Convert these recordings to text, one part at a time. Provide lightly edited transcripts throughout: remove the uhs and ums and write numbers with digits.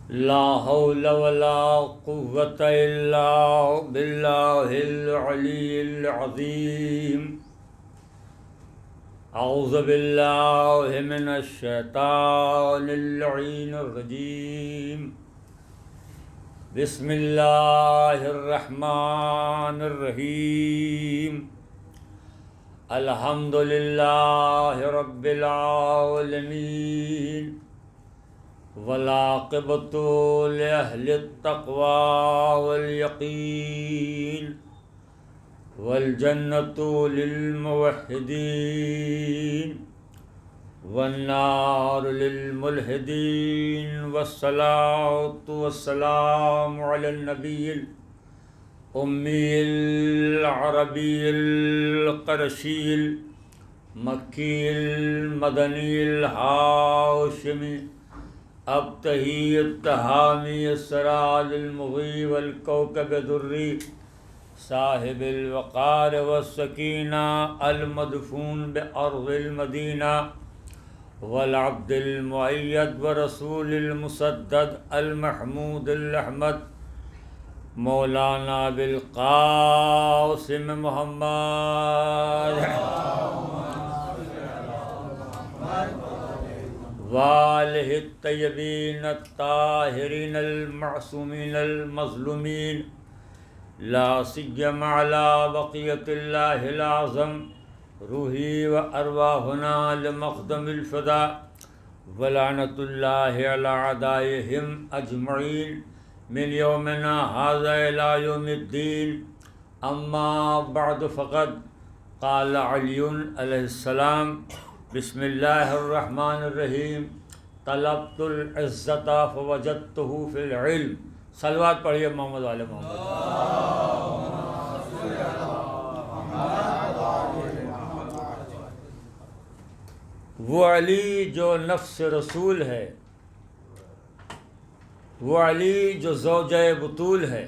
لا حول ولا قوة إلا بالله العلي العظيم. أعوذ بالله من الشيطان اللعين الرجيم. بسم الله الرحمن الرحيم. الحمد لله رب العالمين، والعاقبۃ لأہل التقوى واليقین، والجنۃ للموحدین، والنار للملحدین، والصلاة والسلام علی النبی الأمی العربی القرشی المکی المدنی الہاشمی ابتہی التہامی السراج المضی والکوکب الدری صاحب الوقار والسکینہ المدفون بأرض المدینہ والعبد المؤید ورسول المسدد المحمود الأحمد مولانا بالقاسم محمد وآلہ الطیبین الطاہرین المعصومین المظلومین، لا سیما علی بقیۃ اللہ الأعظم روحی و ارواحنا لمقدم الفداء، ولعنۃ اللہ علی اعدائہم اجمعین من یومنا ھذا الی یوم الدین. اما بعد فقد قال علی علیہ السلام: بسم اللہ الرحمن الرحیم. طلبت العزت فوجدتہ فی العلم. صلوات پڑھیے محمد علی محمد. وہ علی جو نفس رسول ہے، وہ علی جو زوجہ بطول ہے،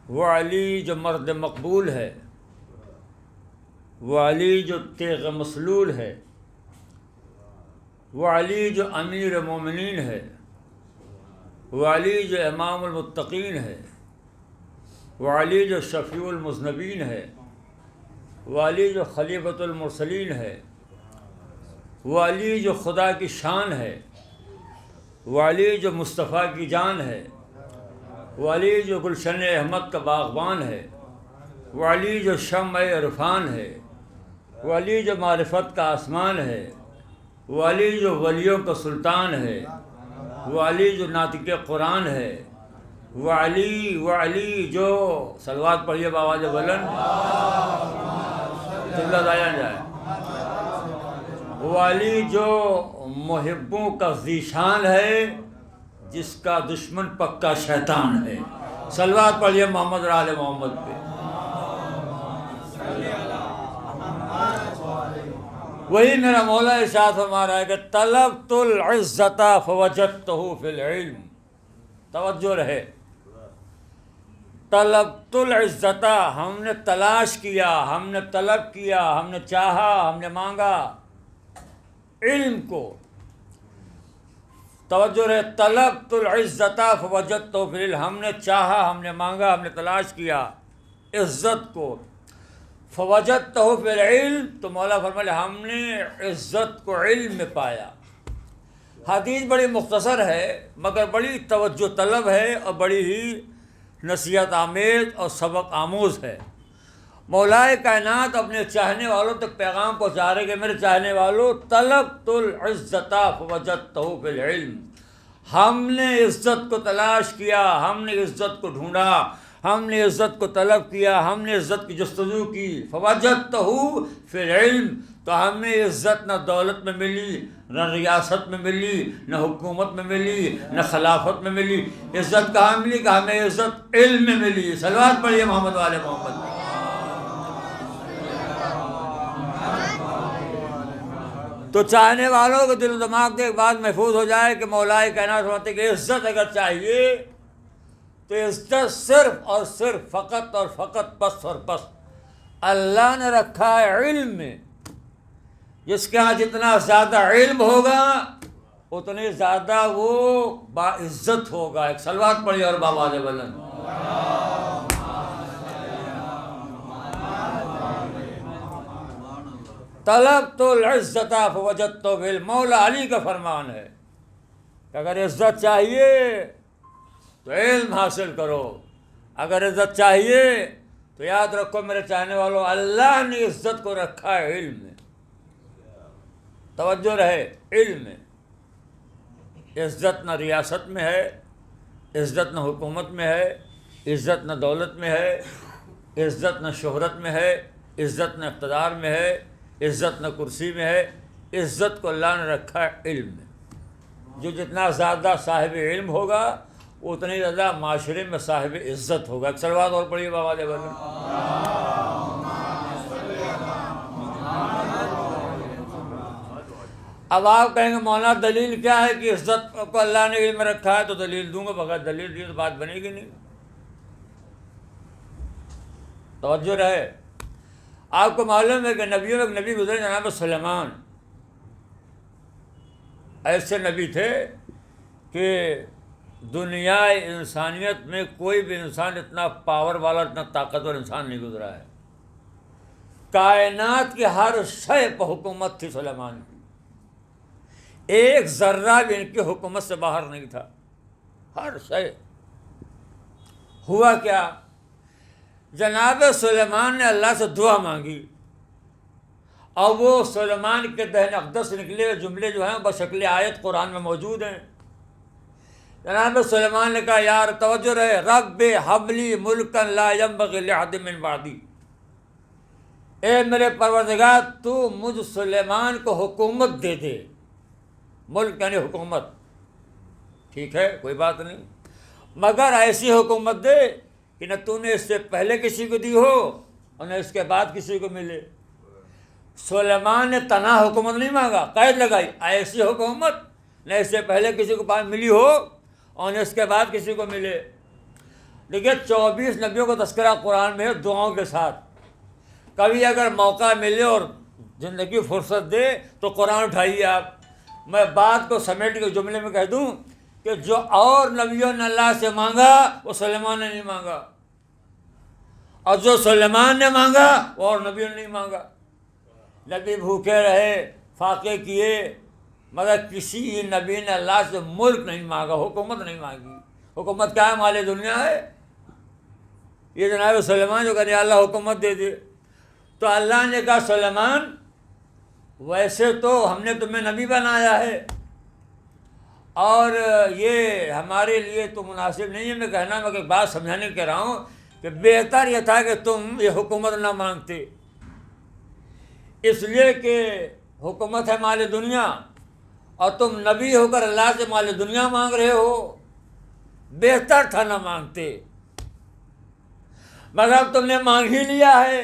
وہ علی جو مرد مقبول ہے، وہ علی جو تیغ مسلول ہے، وہ علی جو امیر مومنین ہے، وہ علی جو امام المتقین ہے، وہ علی جو شفیع المذنبین ہے، وہ علی جو خلیفۃ المرسلین ہے، وہ علی جو خدا کی شان ہے، وہ علی جو مصطفیٰ کی جان ہے، وہ علی جو گلشن احمد کا باغبان ہے، وہ علی جو شمع عرفان ہے، وہ علی جو معرفت کا آسمان ہے، وہ علی جو ولیوں کا سلطان ہے، وہ علی جو ناطق قرآن ہے، وہ علی جو صلوات پڑھیے بآواز بلند جملہ ضائع نہ جائے. وہ علی جو محبوں کا ذیشان ہے، جس کا دشمن پکا شیطان ہے. صلوات پڑھیے محمد اور آل محمد پہ. وہی میرا مولا ارشاد فرما رہا ہے کہ طلبت العزت فوجدتہ فی العلم. توجہ رہے، طلبت العزت، ہم نے تلاش کیا، ہم نے طلب کیا، ہم نے چاہا، ہم نے مانگا علم کو. توجہ رہے، طلبت العزت فوجدتہ فی العلم، ہم نے چاہا، ہم نے مانگا، ہم نے تلاش کیا عزت کو. فوجدتہ فی العلم، تو مولا فرمائے ہم نے عزت کو علم میں پایا. حدیث بڑی مختصر ہے مگر بڑی توجہ طلب ہے اور بڑی ہی نصیحت آمیز اور سبق آموز ہے. مولائے کائنات اپنے چاہنے والوں تک پیغام پہنچا رہے کہ میرے چاہنے والوں، طلبت العزت فوجدتہ فی العلم، ہم نے عزت کو تلاش کیا، ہم نے عزت کو ڈھونڈا، ہم نے عزت کو طلب کیا، ہم نے عزت کی جستجو کی. فوجدتہ فی العلم، تو ہمیں عزت نہ دولت میں ملی، نہ ریاست میں ملی، نہ حکومت میں ملی، نہ خلافت میں ملی. عزت کہاں ملی؟ کہ ہمیں عزت علم میں ملی. صلوات پڑھیے محمد والے محمد. تو چاہنے والوں کے دل و دماغ سے ایک بات محفوظ ہو جائے کہ مولائے کائنات فرماتے کہ عزت اگر چاہیے تو عزت صرف اور صرف فقط اور فقط پس اور پس اللہ نے رکھا ہے علم میں. جس کے ہاں جتنا زیادہ علم ہوگا اتنی زیادہ وہ باعزت ہوگا. ایک صلوات پڑھی اور بابا دے بلند. طلبت العزت فوجدت فی مولا علی کا فرمان ہے کہ اگر عزت چاہیے تو علم حاصل کرو. اگر عزت چاہیے تو یاد رکھو میرے چاہنے والوں، اللہ نے عزت کو رکھا ہے علم میں. توجہ رہے، علم میں. عزت نہ ریاست میں ہے، عزت نہ حکومت میں ہے، عزت نہ دولت میں ہے، عزت نہ شہرت میں ہے، عزت نہ اقتدار میں ہے، عزت نہ کرسی میں ہے. عزت کو اللہ نے رکھا ہے علم میں. جو جتنا زیادہ صاحب علم ہوگا اتنی زیادہ معاشرے میں صاحب عزت ہوگا. ایک صلوات اور پڑھیے بابا دے بلند. اب آپ کہیں گے مولانا دلیل کیا ہے کہ عزت کو اللہ نے علم میں رکھا ہے؟ تو دلیل دوں گا، بغیر دلیل دیے تو بات بنے گی نہیں. توجہ رہے. آپ کو معلوم ہے کہ نبیوں میں ایک نبی گزرے جناب سلیمان. ایسے نبی تھے کہ دنیا انسانیت میں کوئی بھی انسان اتنا پاور والا، اتنا طاقتور انسان نہیں گزرا ہے. کائنات کی ہر شے پہ حکومت تھی سلیمان کی. ایک ذرہ بھی ان کی حکومت سے باہر نہیں تھا. ہر شے. ہوا کیا؟ جناب سلیمان نے اللہ سے دعا مانگی اور وہ سلیمان کے دہن اقدس سے نکلے ہوئے جملے جو ہیں بشکل آیت قرآن میں موجود ہیں. جناب سلیمان نے کہا یار توجہ رہے، رب حبلی ملکن لا ينبغي لأحد من بعدی. اے میرے پروردگار تو مجھ سلیمان کو حکومت دے دے. ملک یعنی حکومت. ٹھیک ہے، کوئی بات نہیں، مگر ایسی حکومت دے کہ نہ تو نے اس سے پہلے کسی کو دی ہو اور نہ اس کے بعد کسی کو ملے. سلیمان نے تنہا حکومت نہیں مانگا، قید لگائی ایسی حکومت نہ اس سے پہلے کسی کو پاس ملی ہو اور نہ اس کے بعد کسی کو ملے. دیکھیے 24 نبیوں کا تذکرہ قرآن میں ہے دعاؤں کے ساتھ. کبھی اگر موقع ملے اور زندگی فرصت دے تو قرآن اٹھائیے آپ. میں بات کو سمیٹ کے جملے میں کہہ دوں کہ جو اور نبیوں نے اللہ سے مانگا وہ سلیمان نے نہیں مانگا، اور جو سلیمان نے مانگا وہ اور نبیوں نے نہیں مانگا. نبی بھوکے رہے، فاقے کیے، مگر کسی نبی نے اللہ سے ملک نہیں مانگا، حکومت نہیں مانگی. حکومت کیا ہے؟ مال دنیا ہے. یہ جناب سلیمان جو کہتے ہیں اللہ حکومت دے دے، تو اللہ نے کہا سلیمان ویسے تو ہم نے تمہیں نبی بنایا ہے اور یہ ہمارے لیے تو مناسب نہیں ہے میں کہنا، میں ایک بات سمجھانے کہہ رہا ہوں کہ بہتر یہ تھا کہ تم یہ حکومت نہ مانگتے، اس لیے کہ حکومت ہے مال دنیا اور تم نبی ہو کر اللہ سے مال دنیا مانگ رہے ہو. بہتر تھا نہ مانگتے، مگر اب تم نے مانگ ہی لیا ہے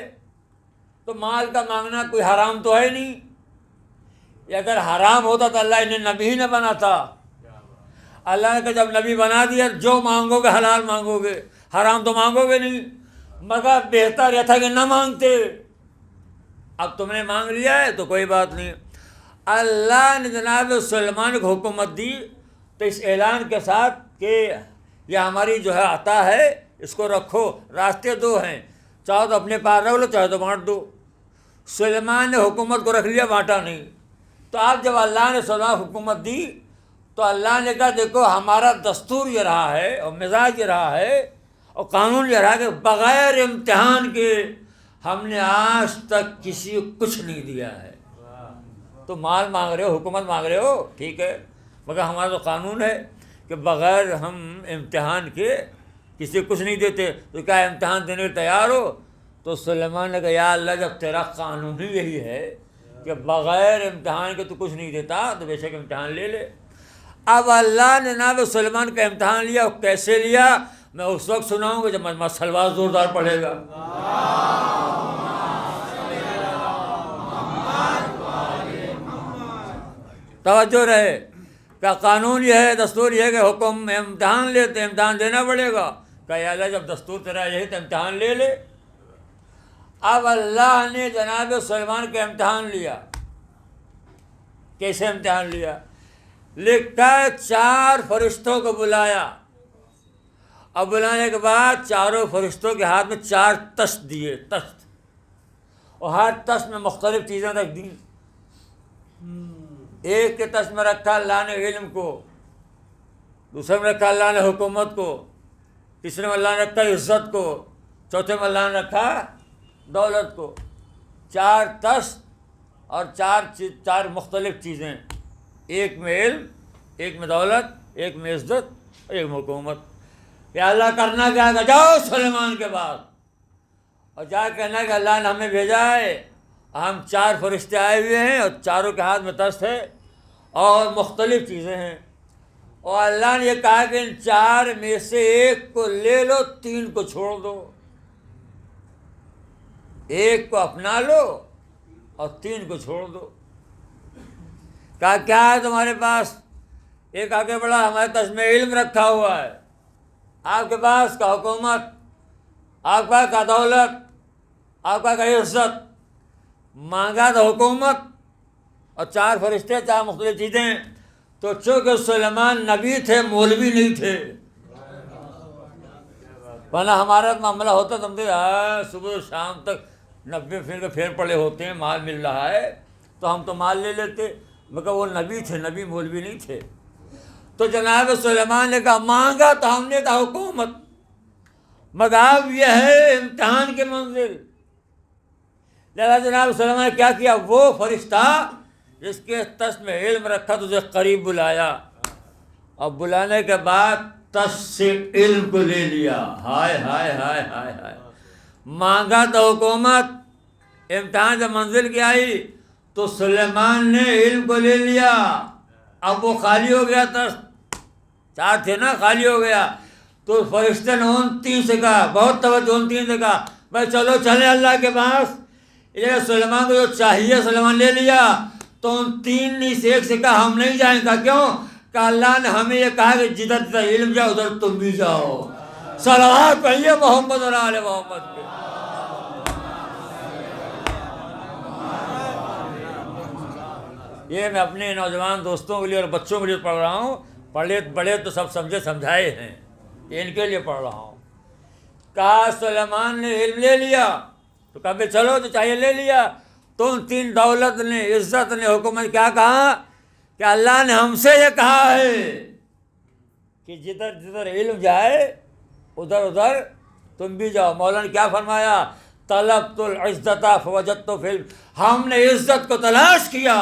تو مال کا مانگنا کوئی حرام تو ہے نہیں. یہ اگر حرام ہوتا تو اللہ انہیں نبی ہی نہ بناتا. اللہ نے کہا جب نبی بنا دیا جو مانگو گے حلال مانگو گے، حرام تو مانگو گے نہیں، مگر بہتر یہ تھا کہ نہ مانگتے. اب تم نے مانگ لیا ہے تو کوئی بات نہیں. اللہ نے جناب سلیمان کو حکومت دی تو اس اعلان کے ساتھ کہ یہ ہماری جو ہے عطا ہے، اس کو رکھو. راستے دو ہیں، چاہو تو اپنے پاس رکھ لو، چاہو تو بانٹ دو. سلیمان نے حکومت کو رکھ لیا، بانٹا نہیں. تو آپ جب اللہ نے سلیمان کو حکومت دی تو اللہ نے کہا دیکھو ہمارا دستور یہ رہا ہے اور مزاج یہ رہا ہے اور قانون یہ رہا کہ بغیر امتحان کے ہم نے آج تک کسی کو کچھ نہیں دیا ہے. تو مال مانگ رہے ہو، حکومت مانگ رہے ہو، ٹھیک ہے، مگر ہمارا تو قانون ہے کہ بغیر ہم امتحان کے کسی کو کچھ نہیں دیتے. تو کیا امتحان دینے کے تیار ہو؟ تو سلیمان نے کہا یا اللہ جب تیرا قانون ہی یہی ہے کہ بغیر امتحان کے تو کچھ نہیں دیتا تو بے شک امتحان لے لے. اب اللہ نے جناب سلیمان کا امتحان لیا. کیسے لیا میں اس وقت سناؤں گا جب مجمع صلوات زوردار پڑھے گا. توجہ رہے کہ قانون یہ ہے، دستور یہ ہے کہ حکم میں امتحان لیتے، امتحان دینا پڑے گا. کہ یا اللہ جب دستور تیرا یہی تو امتحان لے لے. اب اللہ نے جناب سلیمان کا امتحان لیا. کیسے امتحان لیا؟ لکھتا ہے 4 فرشتوں کو بلایا، اب بلانے کے بعد چاروں فرشتوں کے ہاتھ میں 4 تشت دیے، تشت، اور ہر تشت میں مختلف چیزیں رکھ دیں۔ ایک کے تشت میں رکھا اللہ نے علم کو، دوسرے میں رکھا اللہ نے حکومت کو، تیسرے میں اللہ نے رکھا عزت کو، چوتھے میں اللہ نے رکھا دولت کو۔ 4 تشت اور 4 مختلف چیزیں، ایک میں علم، ایک میں دولت، ایک میں عزت، ایک میں حکومت۔ یا اللہ کرنا کیا کہ جاؤ سلیمان کے بعد اور جا کہنا کہ اللہ نے ہمیں بھیجا ہے، ہم 4 فرشتے آئے ہوئے ہیں اور چاروں کے ہاتھ میں تشت ہے اور مختلف چیزیں ہیں، اور اللہ نے یہ کہا کہ ان 4 میں سے ایک کو لے لو، 3 کو چھوڑ دو، ایک کو اپنا لو اور 3 کو چھوڑ دو۔ کہا کیا ہے تمہارے پاس؟ ایک آگے بڑھا، ہمارے تشت میں علم رکھا ہوا ہے، آپ کے پاس کا حکومت، آپ کا کا دولت، آپ کا عزت۔ مانگا تو حکومت اور 4 فرشتے، 4 مختلف چیزیں۔ تو چونکہ سلیمان نبی تھے، مولوی نہیں تھے، ورنہ ہمارا معاملہ ہوتا تو ہم صبح شام تک 90 پھر پھیر پڑے ہوتے ہیں، مال مل رہا ہے تو ہم تو مال لے لیتے، مگر وہ نبی تھے، نبی مولوی نہیں تھے۔ تو جناب سلیمان نے کہا مانگا تو ہم نے کہا حکومت، مگر اب یہ ہے امتحان کی منزل۔ لہذا جناب سلیمان نے کیا کیا؟ وہ فرشتہ جس کے تشت میں علم رکھا تو اسے قریب بلایا، اور بلانے کے بعد تشت سے علم کو لے لیا۔ ہائے ہائے ہائے ہائے ہائے، مانگا تو حکومت، امتحان سے منزل کی آئی تو سلیمان نے علم کو لے لیا، اب وہ خالی ہو گیا تشت، 4 تھے نا، خالی ہو گیا۔ تو فرشتے نے ان 3 سے کہا، بہت توجہ، ان 3 سے کہا بھائی چلو چلیں اللہ کے پاس، یہ سلیمان کو جو چاہیے سلیمان لے لیا۔ تو ان 3 نے سے ایک سے کہا ہم نہیں جائیں گا، کیوں؟ کہ اللہ نے ہمیں یہ کہا کہ جدھر جدھر علم جاؤ ادھر تم بھی جاؤ۔ صلوات پڑھیے محمد اور آل محمد پہ۔ یہ میں اپنے نوجوان دوستوں کے لیے اور بچوں کے لیے پڑھ رہا ہوں، پڑھے بڑے تو سب سمجھے سمجھائے ہیں، یہ ان کے لیے پڑھ رہا ہوں۔ کہا سلیمان نے علم لے لیا، تو کہا چلو تو چاہیے لے لیا۔ تو ان 3 دولت نے، عزت نے، حکومت کیا کہا کہ اللہ نے ہم سے یہ کہا ہے کہ جدھر جدھر علم جائے ادھر ادھر تم بھی جاؤ۔ مولانا نے کیا فرمایا؟ طلبت العزت فوجدت فی العلم، ہم نے عزت کو تلاش کیا،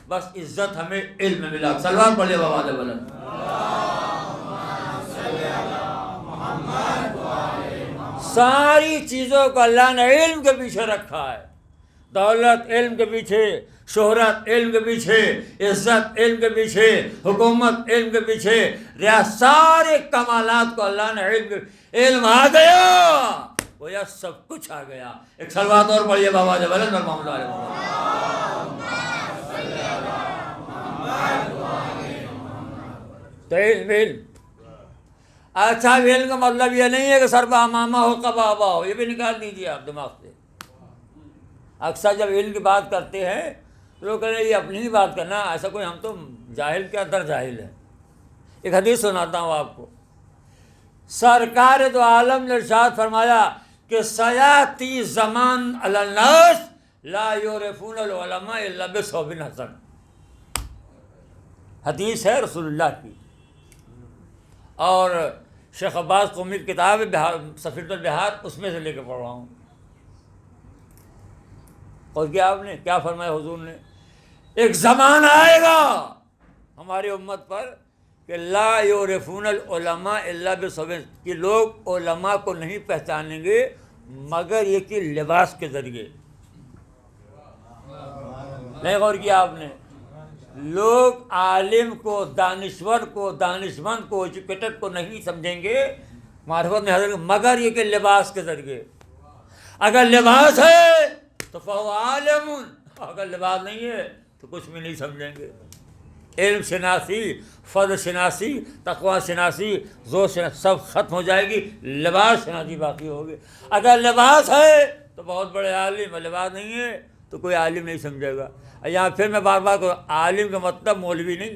بس عزت ہمیں علم میں ملا۔ سلوات پڑھے بابا علیہ وسلم۔ ساری چیزوں کو اللہ نے علم کے پیچھے رکھا ہے، دولت علم کے پیچھے، شہرت علم کے پیچھے، عزت علم کے پیچھے، حکومت علم کے پیچھے، سارے کمالات کو اللہ نے علم آ گیا، وہ یہ سب کچھ آ گیا۔ ایک صلوات اور پڑھیے بابا علیہ وسلم اور محمد علیہ وسلم۔ تو علم اچھا، علم کا مطلب یہ نہیں ہے کہ سر پہ امامہ ہو، قبا ہو، یہ بھی نکال دیجیے آپ دماغ سے۔ اکثر جب علم کی بات کرتے ہیں تو لوگ کہتے ہیں یہ اپنی ہی بات کرنا، ایسا کوئی، ہم تو جاہل کے اندر جاہل ہیں۔ ایک حدیث سناتا ہوں آپ کو، سرکار دو عالم نے ارشاد فرمایا کہ سیاتی زمان علی الناس لا یعرفون العلماء الا بثوب حسن، حدیث ہے رسول اللہ کی، اور شیخ عباس قومی کی کتاب سفینۃ البحار، اس میں سے لے کے پڑھ رہا ہوں۔ اور کیا آپ نے کیا فرمایا حضور نے؟ ایک زمانہ آئے گا ہماری امت پر کہ لا یعرفون العلماء الا بثوب، کہ لوگ علماء کو نہیں پہچانیں گے مگر یہ کہ لباس کے ذریعے۔ نہیں غور کیا آپ نے؟ لوگ عالم کو، دانشور کو، دانشمند کو، ایجوکیٹڈ کو نہیں سمجھیں گے، معرفت میں حاصل مگر یہ کہ لباس کے ذریعے۔ اگر لباس ہے تو فہو عالم، اگر لباس نہیں ہے تو کچھ بھی نہیں سمجھیں گے۔ علم شناسی، فضل شناسی، تقوی شناسی، ذوق شناسی سب ختم ہو جائے گی، لباس شناسی باقی ہوگی۔ اگر لباس ہے تو بہت بڑے عالم، اور لباس نہیں ہے تو کوئی عالم نہیں سمجھے گا۔ یہاں پھر میں بار بار کہوں، عالم کا مطلب مولوی نہیں،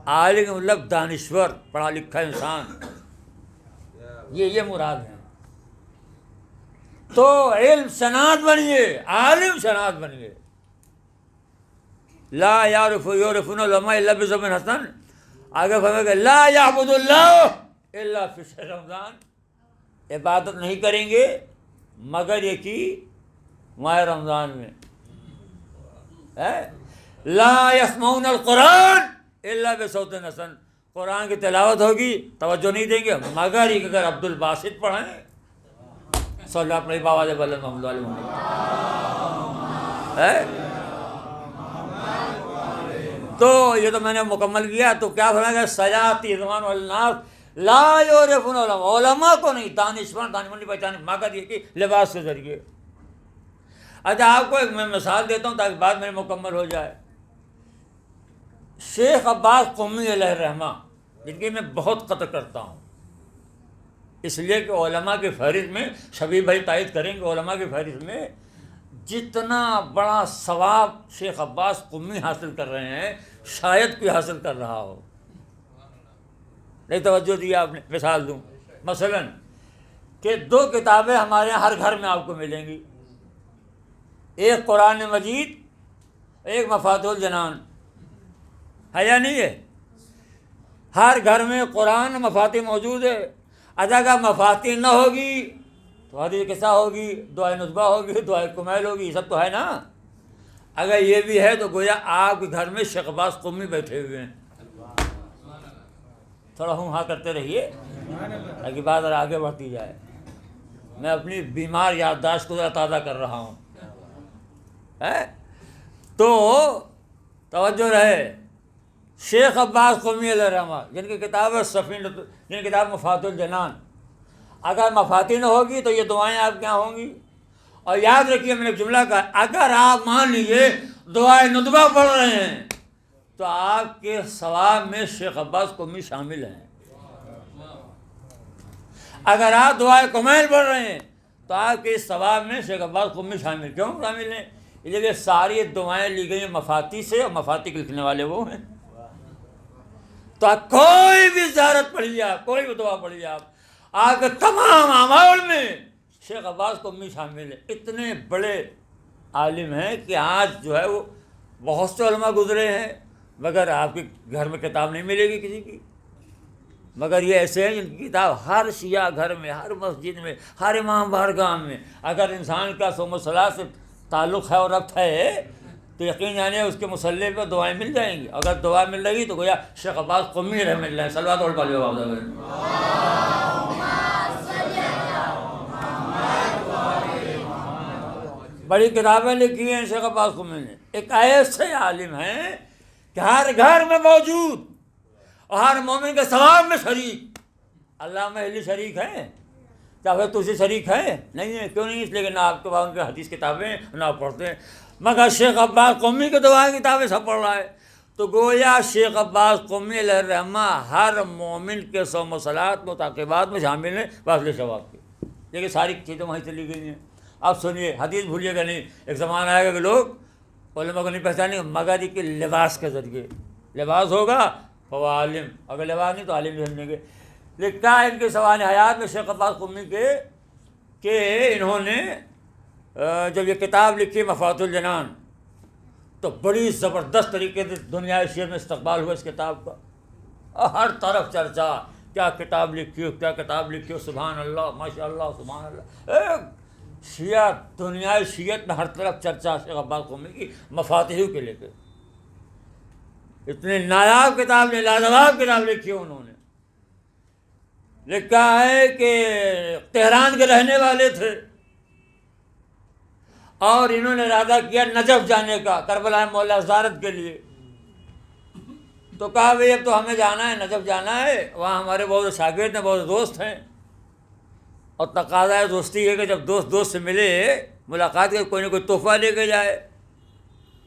عالم کا مطلب دانشور، پڑھا لکھا انسان، یہ مراد ہے. تو علم صنعت بنیے، عالم صنعت بنیے. لا یعرف یعرفون العلماء الا بذنب حسن. آگے فرمائے گا لا یعبد اللہ الا فی شہر رمضان. عبادت نہیں کریں گے مگر یہ کہ ماہ رمضان میں. لا یسمعون القرآن الا بصوت حسن. قرآن کی تلاوت ہوگی توجہ نہیں دیں گے مگر یہ کہ اگر عبد الباسط پڑھیں صلی اللہ علیہ بابا علیہ محمد علیہ محمد. تو یہ تو میں نے مکمل کیا. تو کیا فرمایا گیا؟ سیاتی زمان والناس لا یعرفون العلماء، علماء کو نہیں، دانشور نہیں پہچانے مگر یہ کہ لباس کے ذریعے. اچھا آپ کو ایک میں مثال دیتا ہوں تاکہ بات میری مکمل ہو جائے. شیخ عباس قمی علیہ الرحمہ، جن کی میں بہت قدر کرتا ہوں، اس لیے کہ علماء کی فہرست میں، شبیب بھائی تائید کریں گے، علماء کی فہرست میں جتنا بڑا ثواب شیخ عباس قمی حاصل کر رہے ہیں شاید کوئی حاصل کر رہا ہو. نہیں توجہ دیا آپ نے. مثال دوں، مثلا کہ 2 کتابیں ہمارے یہاں ہر گھر میں آپ کو ملیں گی، ایک قرآن مجید، ایک مفاتیح الجنان. ہے یا نہیں ہے؟ ہر گھر میں قرآن مفاتیح موجود ہے. اگر مفاتیح نہ ہوگی تو حدیث قصہ ہوگی، دعائے نطبہ ہوگی، دعائے کمیل ہوگی، یہ سب تو ہے نا. اگر یہ بھی ہے تو گویا آپ کے گھر میں شیخ عباس قمی بیٹھے ہوئے ہیں. تھوڑا ہوں ہاں کرتے رہیے تاکہ بات ذرا آگے بڑھتی جائے. میں اپنی بیمار یادداشت کو ذرا تازہ کر رہا ہوں. تو توجہ رہے. شیخ عباس قمی علیہ الرحمہ جن کی کتاب ہے سفینہ، جن کی کتاب مفاتیح الجنان، اگر مفاتیح نہ ہوگی تو یہ دعائیں آپ کے یہاں ہوں گی. اور یاد رکھیے میں نے ایک جملہ کہا، اگر آپ مان لیجیے دعائے ندبہ پڑھ رہے ہیں تو آپ کے ثواب میں شیخ عباس قمی شامل ہیں. اگر آپ دعائے کمیل پڑھ رہے ہیں تو آپ کے ثواب میں شیخ عباس قمی شامل. کیوں شامل ہیں؟ اس لیے ساری دعائیں لی گئی ہیں مفاتیح سے، اور مفاتیح کے لکھنے والے وہ ہیں. تو آپ کوئی بھی زیارت پڑھیے، آپ کوئی بھی دعا پڑھیے، آپ کے تمام اعمال میں شیخ عباس قمی شامل ہے. اتنے بڑے عالم ہیں کہ آج جو ہے وہ بہت سے علماء گزرے ہیں مگر آپ کے گھر میں کتاب نہیں ملے گی کسی کی. مگر یہ ایسے ہیں جن کی کتاب ہر شیعہ گھر میں، ہر مسجد میں، ہر امام بارگاہ میں. اگر انسان کا صوم و صلاۃ سے تعلق ہے اور ربط ہے تو یقین جانے اس کے مصلی پہ دعائیں مل جائیں گی. اگر دعا مل رہی تو گویا شیخ عباس قمی رحمۃ اللہ صلوات اور پڑھ لو. بڑی کتابیں لکھی ہیں شیخ عباس قمی نے. ایک ایسے عالم ہیں کہ ہر گھر میں موجود اور ہر مومن کے ثواب میں شریک. علامہ اہلی شریک ہیں، کیا پھر تجھے شریک ہیں؟ نہیں ہے. کیوں نہیں؟ اس لیے کہ نہ آپ کے پاس ان کے حدیث کتابیں نہ پڑھتے ہیں. مگر شیخ عباس قمی کی دعائیں کتابیں سب پڑھ رہا ہے. تو گویا شیخ عباس قمی علیہ الرحمہ ہر مومن کے صوم و صلاۃ متعاقبات میں شامل ہیں واصل ثواب کے. لیکن ساری چیزیں وہیں چلی گئی ہیں. اب سنیے، حدیث بھولیے گا نہیں. ایک زمانہ آئے گا کہ لوگ علماء کو نہیں پہچانیں گے مگر یہ کہ لباس کے ذریعے. لباس ہوگا وہ عالم، اگر لباس نہیں تو عالم نہیں سمجھیں گے. لکھا ہے ان کے سوانح حیات میں شیخ عباس قمی کے کہ انہوں نے جب یہ کتاب لکھی مفاتیح الجنان تو بڑی زبردست طریقے سے دنیا شعر میں استقبال ہوا اس کتاب کا. ہر طرف چرچا، کیا کتاب لکھی ہو، کیا کتاب لکھی ہو، سبحان اللہ، ماشاء اللہ، سبحان اللہ. شیعہ، دنیا شیعت میں ہر طرف چرچا شیخ عباس قمی کی مفاتیح کے لے کے. اتنے نایاب کتاب نے، لاجواب کتاب لکھی ہے انہوں نے. لکھا ہے کہ تہران کے رہنے والے تھے اور انہوں نے ارادہ کیا نجف جانے کا، کربلا مولا زیارت کے لیے. تو کہا بھئی اب تو ہمیں جانا ہے، نجف جانا ہے، وہاں ہمارے بہت شاگرد ہیں، بہت دوست ہیں، اور تقاضۂ دوستی ہے کہ جب دوست سے ملے ملاقات کے کوئی نہ کوئی تحفہ لے کے جائے،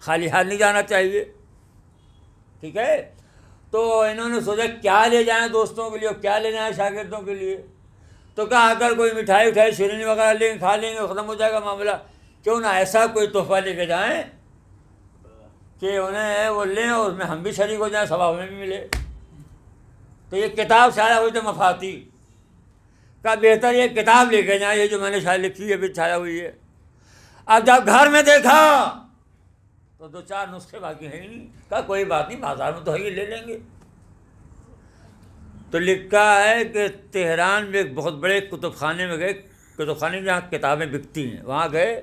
خالی ہاتھ نہیں جانا چاہیے. ٹھیک ہے. تو انہوں نے سوچا کیا لے جائیں دوستوں کے لیے اور کیا لے جائیں شاگردوں کے لیے. تو کہا اگر کوئی مٹھائی شیرینی وغیرہ لیں گے، کھا لیں گے، ختم ہو جائے گا معاملہ. کیوں نہ ایسا کوئی تحفہ لے کے جائیں کہ انہیں وہ لیں اور اس میں ہم بھی شریک ہو جائیں، ثواب ہمیں بھی ملے. تو یہ کتاب چھایا ہوئی تو مفاتی کا بہتر یہ کتاب لے کے جائیں، یہ جو میں نے شاید لکھی ہے بھی چھایا ہوئی ہے۔ اب جب گھر میں دیکھا تو 2-4 نسخے باقی ہیں ہی نہیں، کہا کوئی بات نہیں، بازار میں تو ہے، یہ لے لیں گے۔ تو لکھا ہے کہ تہران میں ایک بہت بڑے کتب خانے میں گئے، کتب خانے جہاں کتابیں بکتی ہیں، وہاں گئے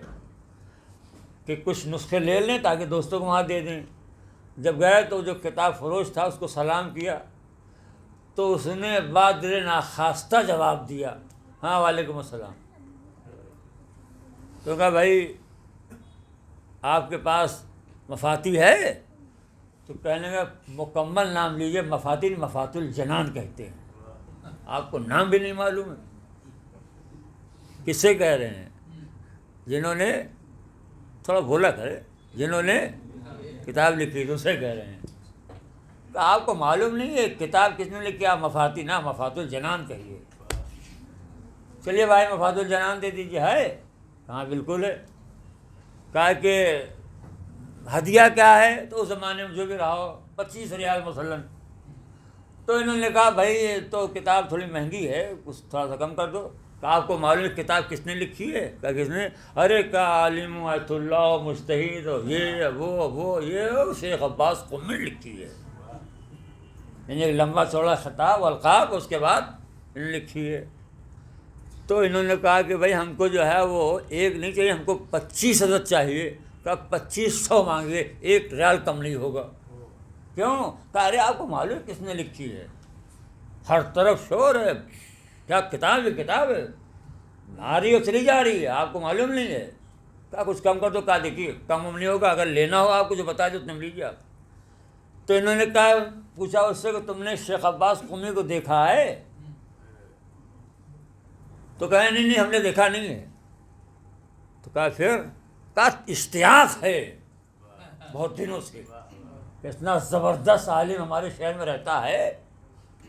کہ کچھ نسخے لے لیں تاکہ دوستوں کو وہاں دے دیں۔ جب گئے تو جو کتاب فروش تھا اس کو سلام کیا تو اس نے بادر ناخواستہ جواب دیا، ہاں وعلیکم السلام۔ تو کہا بھائی آپ کے پاس مفاتی ہے؟ تو کہنے کا مکمل نام لیجیے، مفاتی نہیں، مفات الجنان کہتے ہیں، آپ کو نام بھی نہیں معلوم ہے؟ کس سے کہہ رہے ہیں؟ جنہوں نے تھوڑا بولا کرے، جنہوں نے کتاب لکھی تو اسے کہہ رہے ہیں۔ تو آپ کو معلوم نہیں ہے کتاب کس نے لکھی؟ آپ مفاتی نہ، مفات الجنان کہیے۔ چلیے بھائی مفات الجنان دے دیجیے، ہے؟ کہاں بالکل ہے۔ کہا کہ ہدیہ کیا ہے؟ تو اس زمانے میں جو بھی رہا ہو 25 ریال مثلاً۔ تو انہوں نے کہا بھائی یہ تو کتاب تھوڑی مہنگی ہے، کچھ تھوڑا سا کم کر دو۔ کہا آپ کو معلوم ہے کتاب کس نے لکھی ہے؟ کہا کس نے؟ ارے کا عالم آیت اللہ مجتہد، یہ وہ یہ شیخ عباس قمی نے لکھی ہے۔ یعنی ایک لمبا چوڑا خطاب القاب اس کے بعد انہوں نے لکھی ہے۔ تو انہوں نے کہا کہ بھائی ہم کو جو ہے وہ ایک نہیں چاہیے، ہم کو 25 عدد چاہیے۔ کہا 2500 مانگے، 1 ریال کم نہیں ہوگا۔ کیوں؟ کہا ارے آپ کو معلوم ہے کس نے لکھی ہے؟ ہر طرف شور ہے، کیا کتاب ہے، کتاب ہے آ رہی ہے چلی جا رہی ہے، آپ کو معلوم نہیں ہے؟ کہا کچھ کم کر دو۔ کہا دیکھیے کم نہیں ہوگا، اگر لینا ہو آپ کو جو بتا دو اتنے لیجیے آپ۔ تو انہوں نے کہا، پوچھا اس سے کہ تم نے شیخ عباس قمی کو دیکھا ہے؟ تو کہا نہیں ہم نے دیکھا نہیں ہے۔ تو کہا پھر؟ کہا اشتیاق ہے بہت دنوں سے، اتنا زبردست عالم ہمارے شہر میں رہتا ہے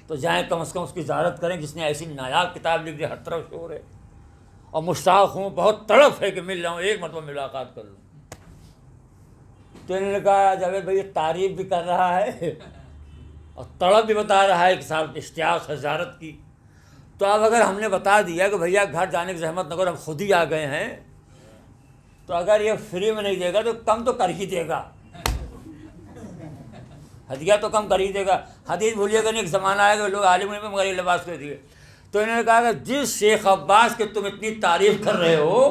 تو جائیں کم از کم اس کی زیارت کریں جس نے ایسی نایاب کتاب لکھ دی، ہر طرف شور ہے، اور مشتاق ہوں، بہت تڑپ ہے کہ مل جاؤں، ایک مرتبہ ملاقات کر لوں۔ تو انہوں نے کہا جاوید بھائی یہ تعریف بھی کر رہا ہے اور تڑپ بھی بتا رہا ہے کہ صاحب اشتیاق ہے زیارت کی، تو اب اگر ہم نے بتا دیا کہ بھیا گھر جانے کی زحمت نہ کرو، ہم خود ہی آ گئے ہیں، تو اگر یہ فری میں نہیں دے گا تو کم تو کر ہی دے گا، ہدیہ تو کم کر ہی دے گا۔ حدیث بھولیے گا نہیں، ایک زمانہ آئے گا لوگ عالم نہیں مگر یہ لباس کر دیے۔ تو انہوں نے کہا کہ جس شیخ عباس کے تم اتنی تعریف کر رہے ہو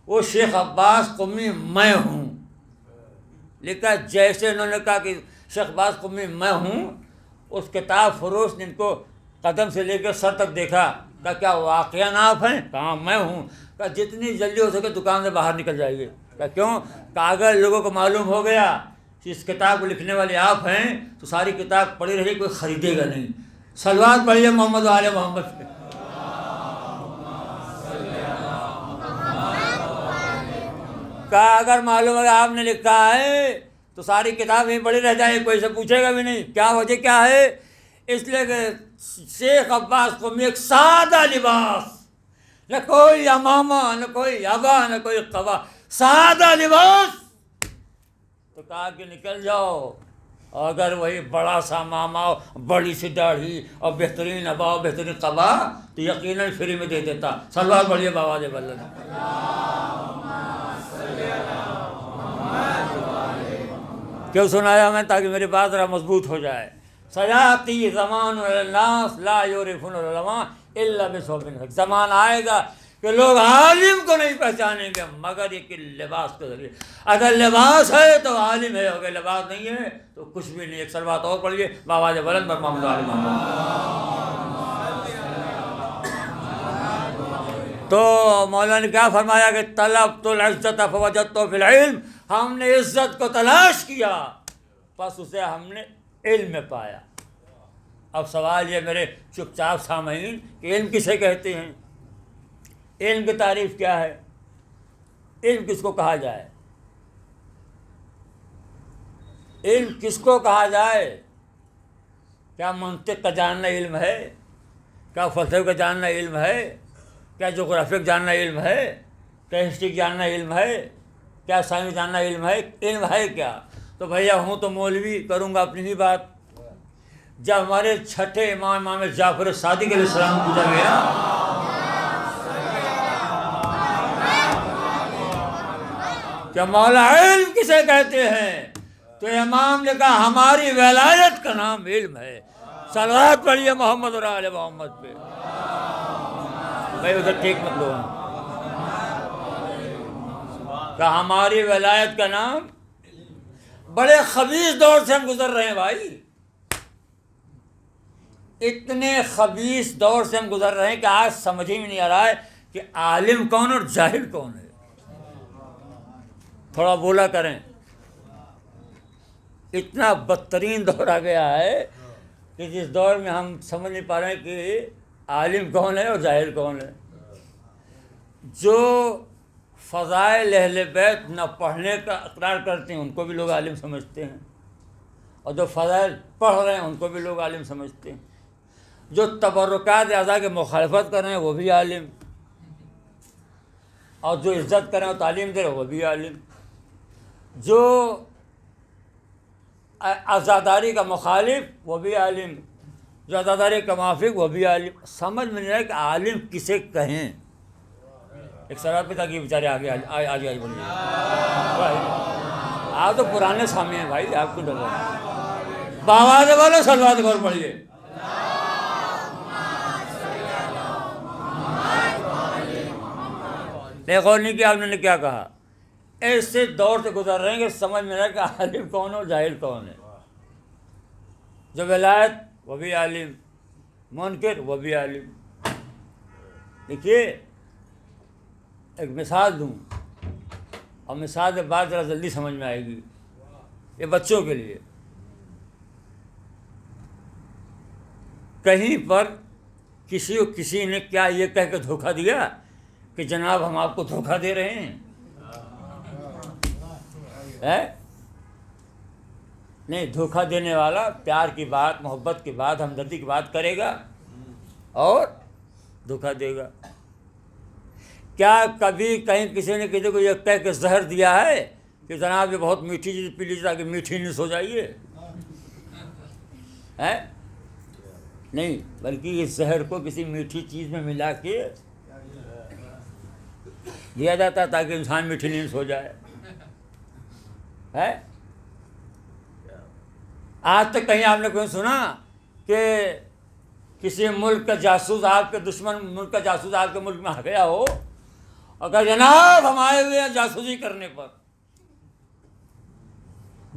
وہ شیخ عباس قمی میں ہوں۔ لکھا جیسے انہوں نے کہا کہ شیخ عباس قمی میں ہوں، اس کتاب فروش نے ان کو قدم سے لے کے سر تک دیکھا، کہا کیا واقعہ آپ ہیں؟ کہا میں ہوں۔ کہا جتنی جلدی ہو سکے دکان سے باہر نکل جائیے۔ کہا کیوں؟ کہا اگر لوگوں کو معلوم ہو گیا کہ اس کتاب کو لکھنے والے آپ ہیں تو ساری کتاب پڑھی رہی، کوئی خریدے گا نہیں۔ صلوات پڑھیے محمد و آل محمد پہ۔ کہا اگر معلوم ہے آپ نے لکھا ہے تو ساری کتاب ہی پڑھی رہ جائے، کوئی سے پوچھے گا بھی نہیں۔ کیا وجہ کیا ہے؟ اس لیے کہ شیخ عباس قمی ایک سادہ لباس، نہ کوئی امامہ، نہ کوئی عبا، نہ کوئی قبا، سادہ لباس۔ تو کہا کہ نکل جاؤ، اور اگر وہی بڑا سا امامہ، بڑی سی داڑھی اور بہترین عبا، بہترین قبا تو یقیناً فری میں دے دیتا۔ صلوات پڑھیے بابا دے بلّہ۔ کیوں سنایا میں؟ تاکہ میری بات ذرا مضبوط ہو جائے۔ سیاتی زمان الناس لا یعرفون العلماء الا بثوب، زمان آئے گا کہ لوگ عالم کو نہیں پہچانیں گے مگر یہ کہ لباس کے ذریعے۔ اگر لباس ہے تو عالم ہے، اگر لباس نہیں ہے تو کچھ بھی نہیں۔ ایک صلوات اور پڑھیے بابا بلند پر محمد علی محمد۔ تو مولانا نے کیا فرمایا کہ طلبت العزت فوجدت فی العلم، ہم نے عزت کو تلاش کیا بس اسے ہم نے علم میں پایا۔ اب سوال یہ میرے چپ چاپ سامعین کہ علم کسے کہتے ہیں؟ علم کی تعریف کیا ہے؟ علم کس کو کہا جائے؟ علم کس کو کہا جائے؟ کیا منطق کا جاننا علم ہے؟ کیا فلسفے کا جاننا علم ہے؟ کیا جغرافی کا جاننا علم ہے؟ کیا ہسٹری کا جاننا علم ہے؟ کیا سائنس جاننا علم ہے؟ علم ہے کیا؟ تو بھیا ہوں تو مولوی، کروں گا اپنی ہی بات۔ جب ہمارے چھٹے امام جعفر صادق علیہ السلام گزر گیا، کہ مولا علم کسے کہتے ہیں، تو امام نے کہا ہماری ولایت کا نام علم ہے۔ صلوات پڑھیے محمد اور آل محمد پہ۔ بھائی ادھر ٹھیک مت لو، کہ ہماری ولایت کا نام، بڑے خبیث دور سے ہم گزر رہے ہیں بھائی، اتنے خبیث دور سے ہم گزر رہے ہیں کہ آج سمجھ ہی نہیں آ رہا ہے کہ عالم کون اور جاہل کون ہے۔ تھوڑا بولا کریں، اتنا بدترین دور آ گیا ہے کہ جس دور میں ہم سمجھ نہیں پا رہے ہیں کہ عالم کون ہے اور جاہل کون ہے۔ جو فضائل اہل بیت نہ پڑھنے کا اقرار کرتے ہیں ان کو بھی لوگ عالم سمجھتے ہیں، اور جو فضائل پڑھ رہے ہیں ان کو بھی لوگ عالم سمجھتے ہیں۔ جو تبرکات اعضاء کی مخالفت کر رہے ہیں وہ بھی عالم، اور جو عزت کر رہے ہیں اور تعلیم دے رہے ہیں وہ بھی عالم، جو عزاداری کا مخالف وہ بھی عالم، جو عزاداری کا موافق وہ بھی عالم۔ سمجھ میں نہیں آئے کہ عالم کسے کہیں۔ ایک سوال پہ تھا کہ بیچارے آگے بولیے، آپ تو پرانے سامنے ہیں بھائی، آپ کو ڈر رہے ہیں۔ باواز والے سلوات غور پڑھیے۔ غور نہیں کیا آپ نے کیا کہا؟ ایسے دور سے گزر رہے ہیں کہ سمجھ میں رہا کہ عالم کون اور جاہل کون ہے۔ جو ولایت وہ بھی عالم، منکر وہ بھی عالم۔ دیکھیے ایک مثال دوں، اور مثال کے بعد ذرا جلدی سمجھ میں آئے گی، یہ بچوں کے لیے۔ کہیں پر کسی نے کیا یہ کہہ کے دھوکہ دیا کہ جناب ہم آپ کو دھوکہ دے رہے ہیں؟ نہیں، دھوکہ دینے والا پیار کی بات، محبت کی بات، ہمدردی کی بات کرے گا اور دھوکہ دے گا۔ کیا کبھی کہیں کسی نے کسی کو یہ کہہ کے زہر دیا ہے کہ جناب یہ بہت میٹھی چیز پی لیجیے تاکہ میٹھی نہیں سو جائیے؟ نہیں، بلکہ اس زہر کو کسی میٹھی چیز میں ملا کے دیا جاتا ہے تاکہ انسان میٹھی نیند سو جائے۔ آج تک کہیں آپ نے کوئی سنا کہ کسی ملک کا جاسوس، آپ کے دشمن ملک کا جاسوس آپ کے ملک میں آ گیا ہو اور کہا جناب ہم آئے ہوئے ہیں جاسوسی کرنے پر؟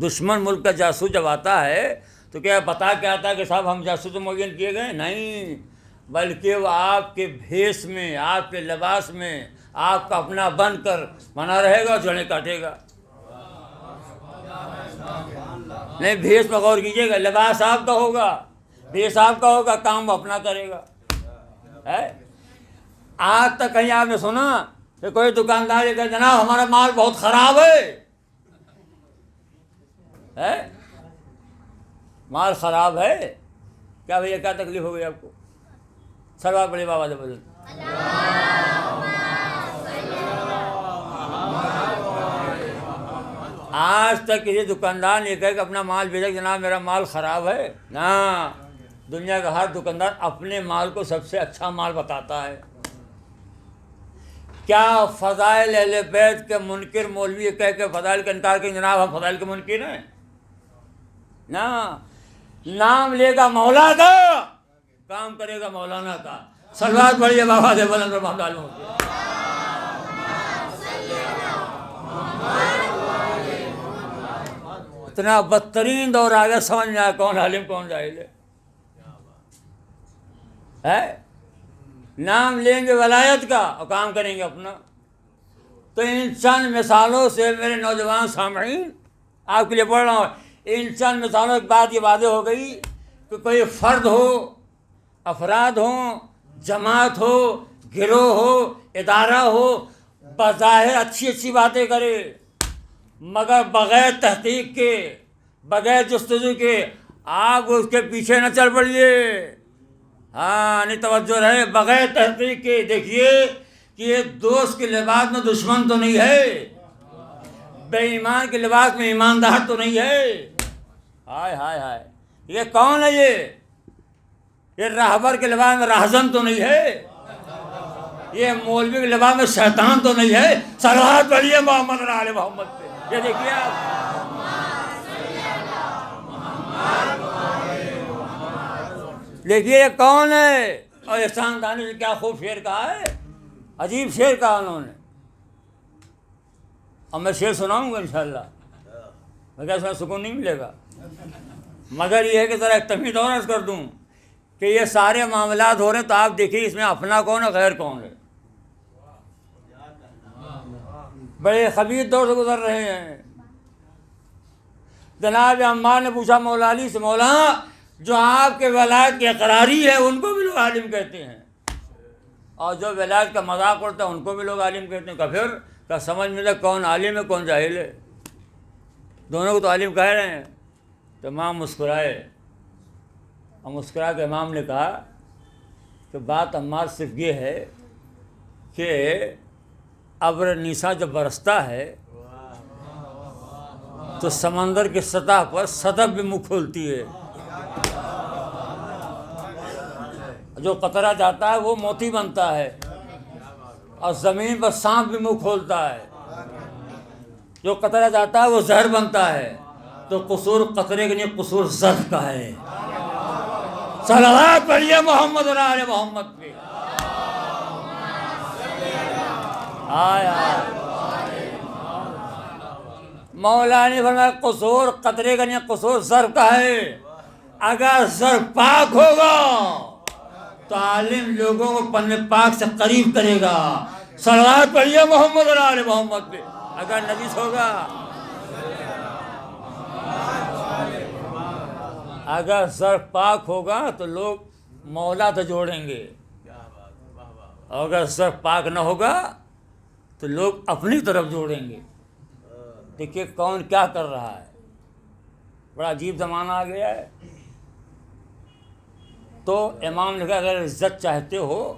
دشمن ملک کا جاسوس جب آتا ہے تو کیا بتا کے آتا ہے کہ صاحب ہم جاسوس معین کیے گئے؟ نہیں، بلکہ وہ آپ کے بھیس میں، آپ کے لباس میں آپ کا اپنا بن کر بنا رہے گا اور جڑیں کاٹے گا۔ نہیں، بھیس میں غور کیجیے گا، لباس آپ کا ہوگا، بھیس آپ کا ہوگا، کام وہ اپنا کرے گا۔ آج تک کہیں آپ نے سنا کہ کوئی دکاندار یہ کہ جناب ہمارا مال بہت خراب ہے؟ مال خراب ہے کیا بھیا؟ کیا تکلیف ہو گئی آپ کو؟ سلوات پڑھیے بابا زبردست۔ آج تک کسی دکاندار نے کہا کہ اپنا مال بیچا کہ جناب میرا مال خراب ہے؟ نہ، دنیا کا ہر دکاندار اپنے مال کو سب سے اچھا مال بتاتا ہے۔ کیا فضائل اہل بیت کے منکر مولوی کہہ کے فضائل کا انکار کریں جناب ہم فضائل کے منکر ہیں؟ نہ، نام لے گا مولا کا، کام کرے گا مولانا کا۔ صلوات پڑھیے بابا سے بلند رحمۃ اللہ علیہ۔ اتنا بدترین دور آ گیا، سمجھ میں آیا کون عالم کون جاہل ہے۔ نام لیں گے ولایت کا اور کام کریں گے اپنا۔ تو ان چند مثالوں سے میرے نوجوان سامعین آپ کے لیے پڑھ رہا ہوں، ان چند مثالوں کے بعد یہ واضح ہو گئی کہ کوئی فرد ہو، افراد ہوں، جماعت ہو، گروہ ہو، ادارہ ہو، بظاہر اچھی اچھی باتیں کرے مگر بغیر تحقیق کے، بغیر جستجو کے آپ اس کے پیچھے نہ چل پڑیے۔ ہاں، نہیں توجہ رہے، بغیر تحقیق کے دیکھیے کہ یہ دوست کے لباس میں دشمن تو نہیں ہے، بے ایمان کے لباس میں ایماندار تو نہیں ہے۔ ہائے ہائے ہائے، یہ کون ہے؟ یہ راہبر کے لباس میں راہزن تو نہیں ہے؟ یہ مولوی کے لباس میں شیطان تو نہیں ہے؟ صلوات پڑھیے محمد اور آل محمد پہ۔ یہ دیکھیے آپ، دیکھیے یہ کون ہے؟ اور احسان دانی نے کیا خوب شعر کہا ہے، عجیب شعر کہا انہوں نے، اور میں شعر سناؤں گا انشاءاللہ، مگر اس میں سکون نہیں ملے گا، مگر یہ ہے کہ ذرا ایک تمہید اور عرض کر دوں کہ یہ سارے معاملات ہو رہے ہیں تو آپ دیکھیے اس میں اپنا کون ہے غیر کون ہے۔ بڑے خبیث دور سے گزر رہے ہیں۔ جناب عمار نے پوچھا مولا علی سے، مولانا جو آپ کے ولایت کے اقراری ہے ان کو بھی لوگ عالم کہتے ہیں، اور جو ولایت کا مذاق اڑتا ہے ان کو بھی لوگ عالم کہتے ہیں، کہ پھر کیا سمجھ میں لگا کون عالم ہے کون جاہل ہے؟ دونوں کو تو عالم کہہ رہے ہیں۔ تو امام مسکرائے، اور مسکرا کے امام نے کہا کہ بات عمار صرف یہ ہے کہ ابر نیسا جب برستا ہے تو سمندر کی سطح پر صدف بھی منہ کھولتی ہے، جو قطرہ جاتا ہے وہ موتی بنتا ہے، اور زمین پر سانپ بھی منہ کھولتا ہے، جو قطرہ جاتا ہے وہ زہر بنتا ہے، تو قصور قطرے کے نہیں قصور ظرف کا ہے۔ صلوات پڑھیے محمد اور آل محمد پہ۔ مولا نے فرمایا قصور قطرے کا نہیں قصور ظرف کا ہے، اگر ظرف پاک ہوگا تو عالم لوگوں کو پن پاک سے قریب کرے گا۔ صلوات پڑھیے محمد اور آل محمد پہ۔ اگر نجس ہوگا، اگر ظرف پاک ہوگا تو لوگ مولا سے جوڑیں گے، اور اگر ظرف پاک نہ ہوگا تو لوگ اپنی طرف جوڑیں گے۔ دیکھیے کون کیا کر رہا ہے، بڑا عجیب زمانہ آ گیا ہے۔ تو امام نے کہا اگر عزت چاہتے ہو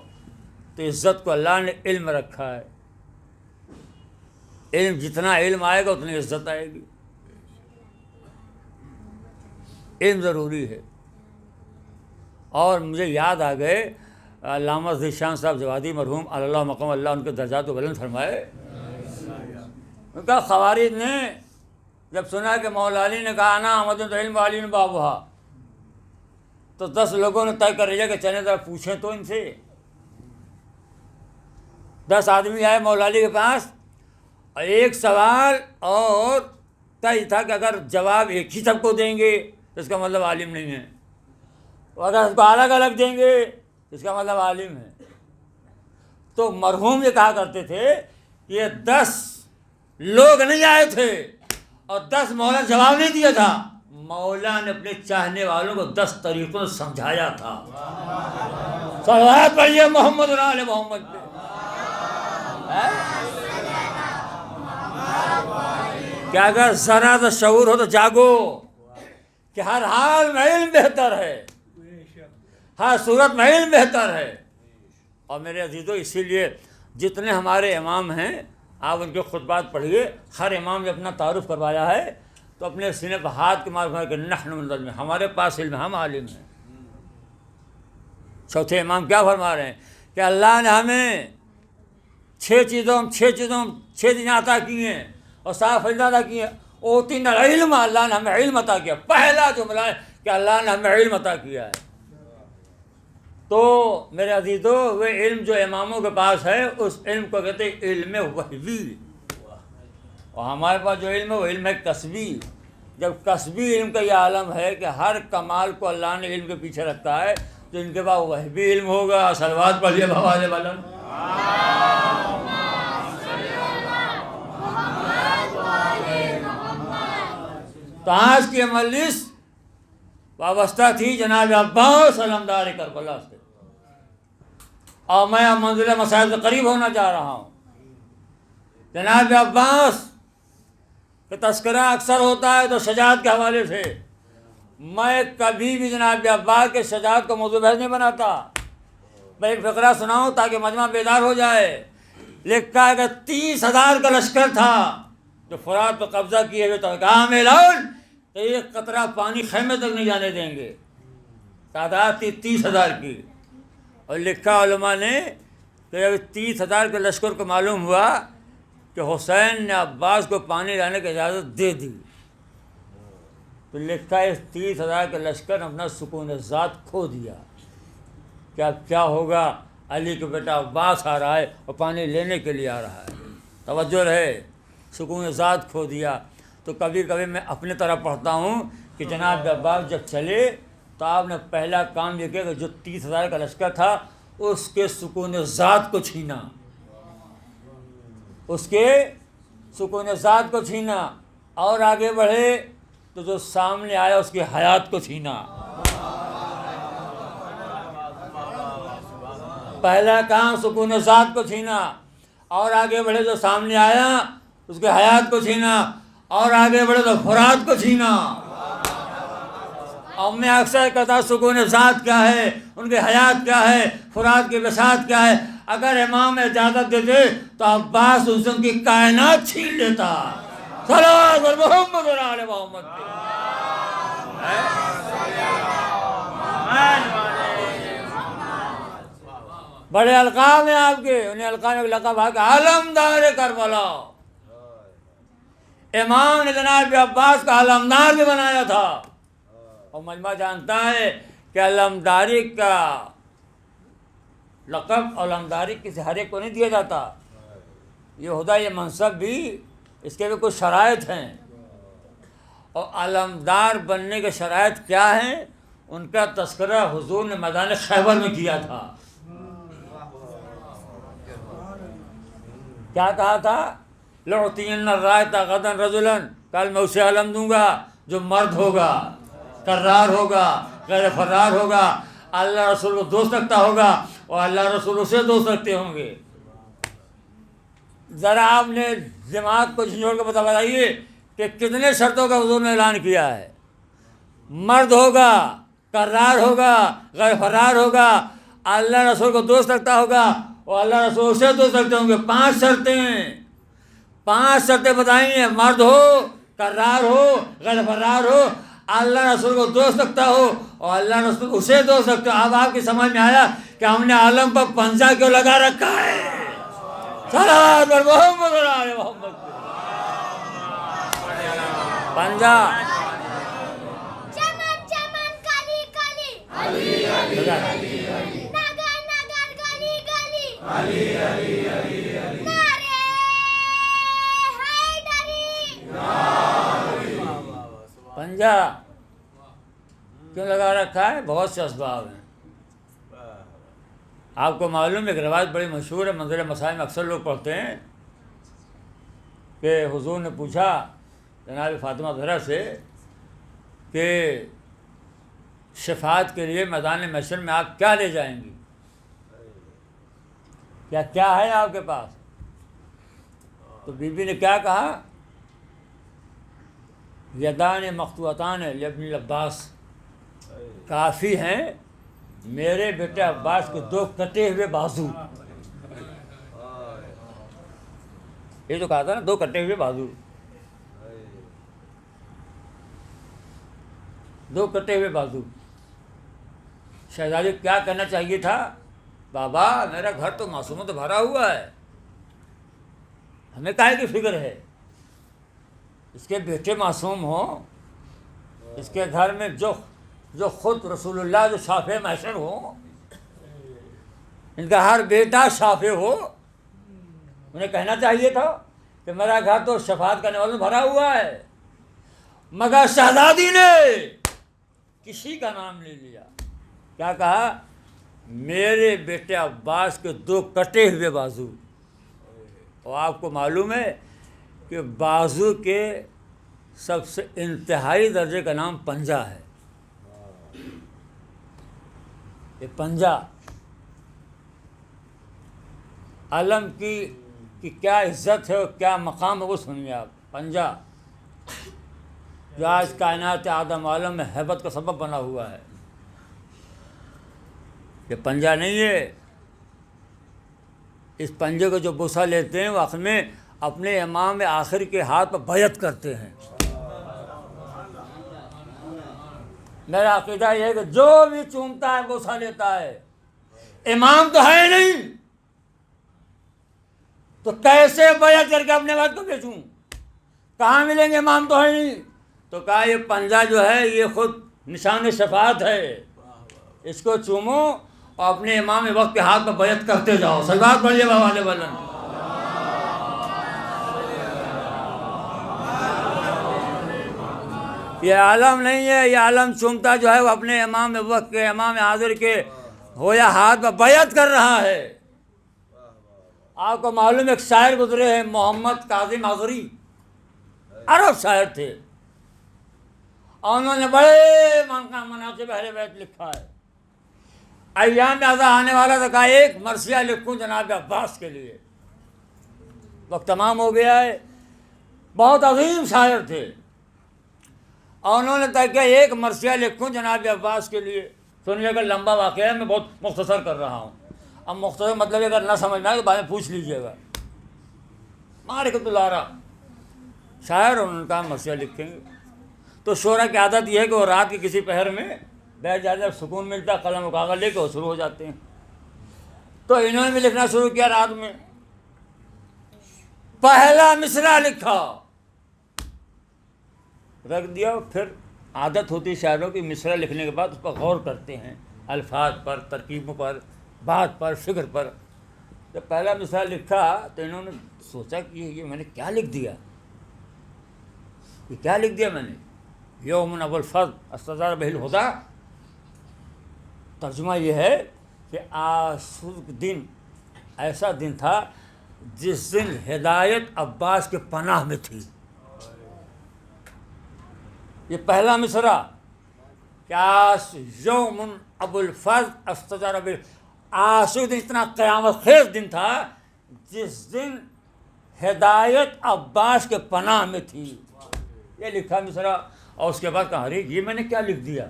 تو عزت کو اللہ نے علم رکھا ہے، علم جتنا علم آئے گا اتنی عزت آئے گی، علم ضروری ہے۔ اور مجھے یاد آ گئے علامہ ذیشان صاحب جوادی مرحوم اللہ مقام اللہ ان کے درجات کو بلند فرمائے، ان کا خوارج نے جب سنا کہ مولا علی نے کہا انا احمد علم علی نے بابا، تو 10 لوگوں نے طے کر لیا کہ چلیں ذرا پوچھیں تو ان سے۔ 10 آدمی آئے مولا علی کے پاس، اور ایک سوال اور طے تھا کہ اگر جواب ایک ہی سب کو دیں گے تو اس کا مطلب عالم نہیں ہے، اور اگر اس کو الگ الگ دیں گے تو اس کا مطلب عالم ہے۔ تو مرحوم یہ کہا کرتے تھے یہ 10 لوگ نہیں آئے تھے اور 10 مولا نے جواب نہیں دیا تھا، مولا نے اپنے چاہنے والوں کو 10 طریقوں سے سمجھایا تھا۔ صلوات پڑھیے محمد اور آل محمد پہ۔ کہ اگر ذرا سا شعور ہو تو جاگو کہ ہر حال میں علم بہتر ہے، ہر صورت میں علم بہتر ہے۔ اور میرے عزیزو اسی لیے جتنے ہمارے امام ہیں آپ ان کے خطبات پڑھیے، ہر امام نے اپنا تعارف کروایا ہے تو اپنے سینے پر ہاتھ کے مار کہ نحن من العلم، ہمارے پاس علم ہے، ہم عالم ہیں۔ چوتھے امام کیا فرما رہے ہیں کہ اللہ نے ہمیں 6 چیزیں عطا کی ہیں اور 7 فضائل عطا کی ہیں۔ اوتینا العلم، اللہ نے ہمیں علم عطا کیا۔ پہلا جملہ ہے کہ اللہ نے ہمیں علم عطا کیا ہے۔ تو میرے عزیزو وہ علم جو اماموں کے پاس ہے اس علم کو کہتے ہیں علم وحوی، اور ہمارے پاس جو علم ہے وہ علم ہے کسبی۔ جب کسبی علم کا یہ عالم ہے کہ ہر کمال کو اللہ نے علم کے پیچھے رکھا ہے تو ان کے پاس وحوی علم ہوگا۔ صلوات پڑھیے بھوالے بلند۔ تو آج کی مجلس وابستہ تھی جناب عباس علمدار کربلا سے، اور میں اب منزل مسائل سے قریب ہونا چاہ رہا ہوں۔ جناب عباس کا تذکرہ اکثر ہوتا ہے تو شجاعت کے حوالے سے، میں کبھی بھی جناب عباس کے شجاعت کو موضوع بحث نہیں بناتا۔ میں ایک فقرہ سناؤں تاکہ مجمع بیدار ہو جائے۔ لکھا ہے کہ 30,000 کا لشکر تھا جو فرات پہ قبضہ کیے ہوئے تھا، کہا میلون ایک قطرہ پانی خیمے تک نہیں جانے دیں گے. تعداد تھی 30,000 کی. اور لکھا علماء نے کہ جب 30,000 کے لشکر کو معلوم ہوا کہ حسین نے عباس کو پانی لانے کی اجازت دے دی، تو لکھا اس 30,000 کے لشکر نے اپنا سکون ذات کھو دیا کہ اب کیا ہوگا. علی کا بیٹا عباس آ رہا ہے اور پانی لینے کے لیے آ رہا ہے. توجہ رہے، سکون ذات کھو دیا. تو کبھی کبھی میں اپنے طرح پڑھتا ہوں کہ جناب عباس جب چلے تو آپ نے پہلا کام یہ کیا کہ جو 30,000 کا لشکر تھا اس کے سکون ذات کو چھینا، اس کے سکون ذات کو چھینا. اور آگے بڑھے تو جو سامنے آیا اس کی حیات کو چھینا. پہلا کام سکون ذات کو چھینا. اور آگے بڑھے جو سامنے آیا اس کے حیات کو چھینا. اور آگے بڑھے تو فرات کو چھینا. اور میں اکثر کہتا سکون ذات کیا ہے، ان کی حیات کیا ہے، فرات کی بساط کیا ہے. اگر امام اجازت دیتے تو عباس ان سے ان کی کائنات چھین لیتا. صلوات محمد علی محمد. بڑے القاب ہیں آپ کے، انہیں القاب میں لقب ہے کہ علمدار کربلا. امام نے جناب عباس کا علمدار بھی بنایا تھا. اور مجمع جانتا ہے کہ علمداری کا لقب علمداری کسی ہر ایک کو نہیں دیا جاتا. یہ عہدہ، یہ منصب بھی اس کے بھی کچھ شرائط ہیں. اور علمدار بننے کے شرائط کیا ہیں ان کا تذکرہ حضور نے میدان خیبر میں کیا تھا. کیا کہا تھا؟ لَأُعْطِيَنَّ الرَّائِطَ غَدًا رَجُلًا، کل میں اسے علم دوں گا جو مرد ہوگا، کرار ہوگا، غیر فرار ہوگا، اللہ رسول کو دوست رکھتا ہوگا اور اللہ رسول اسے دوست رکھتے ہوں گے. ذرا آپ نے دماغ کو جھنجھوڑ کے بتائیے کہ کتنے شرطوں کا حضور نے اعلان کیا ہے. مرد ہوگا، کرار ہوگا، غیر فرار ہوگا، اللہ رسول کو دوست رکھتا ہوگا اور اللہ رسول اسے دوست رکھتے ہوں گے. 5 شرطیں، 5 شرطیں بتائیں. مرد ہو، کرار ہو، غیر فرار ہو، اللہ رسول کو دوست رکھتا ہو اور اللہ رسول اسے دوست رکھتا ہو. اب آپ کی سمجھ میں آیا کہ ہم نے عالم پر پنجہ کیوں لگا رکھا ہے. صلوات پر محمد علی محمد. پنجہ چمن چمن کلی کلی علی علی علی علی، نگر نگر گلی گلی علی علی علی علی، نعرے حیدری. پنجہ کیوں لگا رکھا ہے؟ بہت سے اسباب ہیں. آپ کو معلوم ہے ایک روایت بڑی مشہور ہے، منظر مسائل میں اکثر لوگ پڑھتے ہیں کہ حضور نے پوچھا جناب فاطمہ زہرا سے کہ شفاعت کے لیے میدان محشر میں آپ کیا لے جائیں گی، کیا ہے آپ کے پاس؟ تو بی بی نے کیا کہا؟ یدان مقطوعتان لابن العباس، کافی ہیں میرے بیٹے عباس کے 2 کٹے ہوئے بازو. یہ تو کہا تھا نا، 2 کٹے ہوئے بازو، 2 کٹے ہوئے بازو. شہزادی کیا کہنا چاہیے تھا؟ بابا میرا گھر تو معصوموں سے بھرا ہوا ہے، ہمیں کاہے کی فکر ہے؟ اس کے بیٹے معصوم ہوں، اس کے گھر میں جو خود رسول اللہ جو شافع محشر ہو، ان کا ہر بیٹا شافع ہو، انہیں کہنا چاہیے تھا کہ میرا گھر تو شفاعت کرنے والوں بھرا ہوا ہے. مگر شہزادی نے کسی کا نام نہیں لیا. کیا کہا؟ میرے بیٹے عباس کے 2 کٹے ہوئے بازو. اور آپ کو معلوم ہے کہ بازو کے سب سے انتہائی درجے کا نام پنجہ ہے. یہ پنجہ علم کی کیا عزت ہے اور کیا مقام ہے وہ سنیے آپ. پنجہ جو آج کائنات آدم عالم میں ہیبت کا سبب بنا ہوا ہے، یہ پنجہ نہیں ہے. اس پنجے کو جو بوسہ لیتے ہیں وہ اصل میں اپنے امام آخر کے ہاتھ پر بیعت کرتے ہیں. میرا عقیدہ یہ ہے کہ جو بھی چومتا ہے بوسہ لیتا ہے، امام تو ہے نہیں، تو کیسے بیعت کر کے اپنے بات کو بیچوں؟ کہاں ملیں گے؟ امام تو ہے نہیں۔ تو کہا یہ پنجہ جو ہے یہ خود نشان شفاعت ہے، اس کو چومو اور اپنے امام وقت کے ہاتھ میں بیعت کرتے جاؤ۔ صلوات پڑھیے بابا علیہ وسلم۔ یہ عالم نہیں ہے، یہ عالم چومتا جو ہے وہ اپنے امام وقت کے، امام حاضر کے ہویا ہاتھ میں بیعت کر رہا ہے۔ آپ کو معلوم ایک شاعر گزرے ہیں محمد کاظم حضری، عرب شاعر تھے، اور انہوں نے بڑے مناقب اہل بیت لکھا ہے۔ ایام ازاں آنے والا تھا، کہا ایک مرثیہ لکھوں جناب عباس کے لیے۔ وقت تمام ہو گیا ہے، بہت عظیم شاعر تھے، اور انہوں نے طے کیا ایک مرثیہ لکھوں جناب عباس کے لیے۔ سنیے گا، لمبا واقعہ ہے، میں بہت مختصر کر رہا ہوں۔ اب مختصر مطلب اگر نہ سمجھنا ہے تو بعد میں پوچھ لیجیے گا۔ معرکۃ الآراء شاعر، انہوں نے کہا مرثیہ لکھیں گے۔ تو شعرا کی عادت یہ ہے کہ وہ رات کے کسی پہر میں بیٹھ جاتے ہیں، سکون ملتا ہے، قلم و کاغذ لے کے وہ شروع ہو جاتے ہیں۔ تو انہوں نے بھی لکھنا شروع کیا رات میں۔ پہلا مصرع لکھا، رکھ دیا۔ پھر عادت ہوتی ہے شاعروں کی، مصرع لکھنے کے بعد اس پر غور کرتے ہیں، الفاظ پر، ترکیبوں پر، بات پر، فکر پر۔ جب پہلا مصرع لکھا تو انہوں نے سوچا کہ یہ میں نے کیا لکھ دیا، یہ کیا لکھ دیا میں نے؟ یوم ابو الفضل استظہر بہ الہدیٰ، ترجمہ یہ ہے کہ عاشور دن ایسا دن تھا جس دن ہدایت عباس کے پناہ میں تھی۔ یہ پہلا مصرع کہ یوم ابو الفضل استظہر بہ، عاشور دن اتنا قیامت خیز دن تھا جس دن ہدایت عباس کے پناہ میں تھی۔ یہ لکھا مصرع، اور اس کے بعد کہا ارے یہ میں نے کیا لکھ دیا،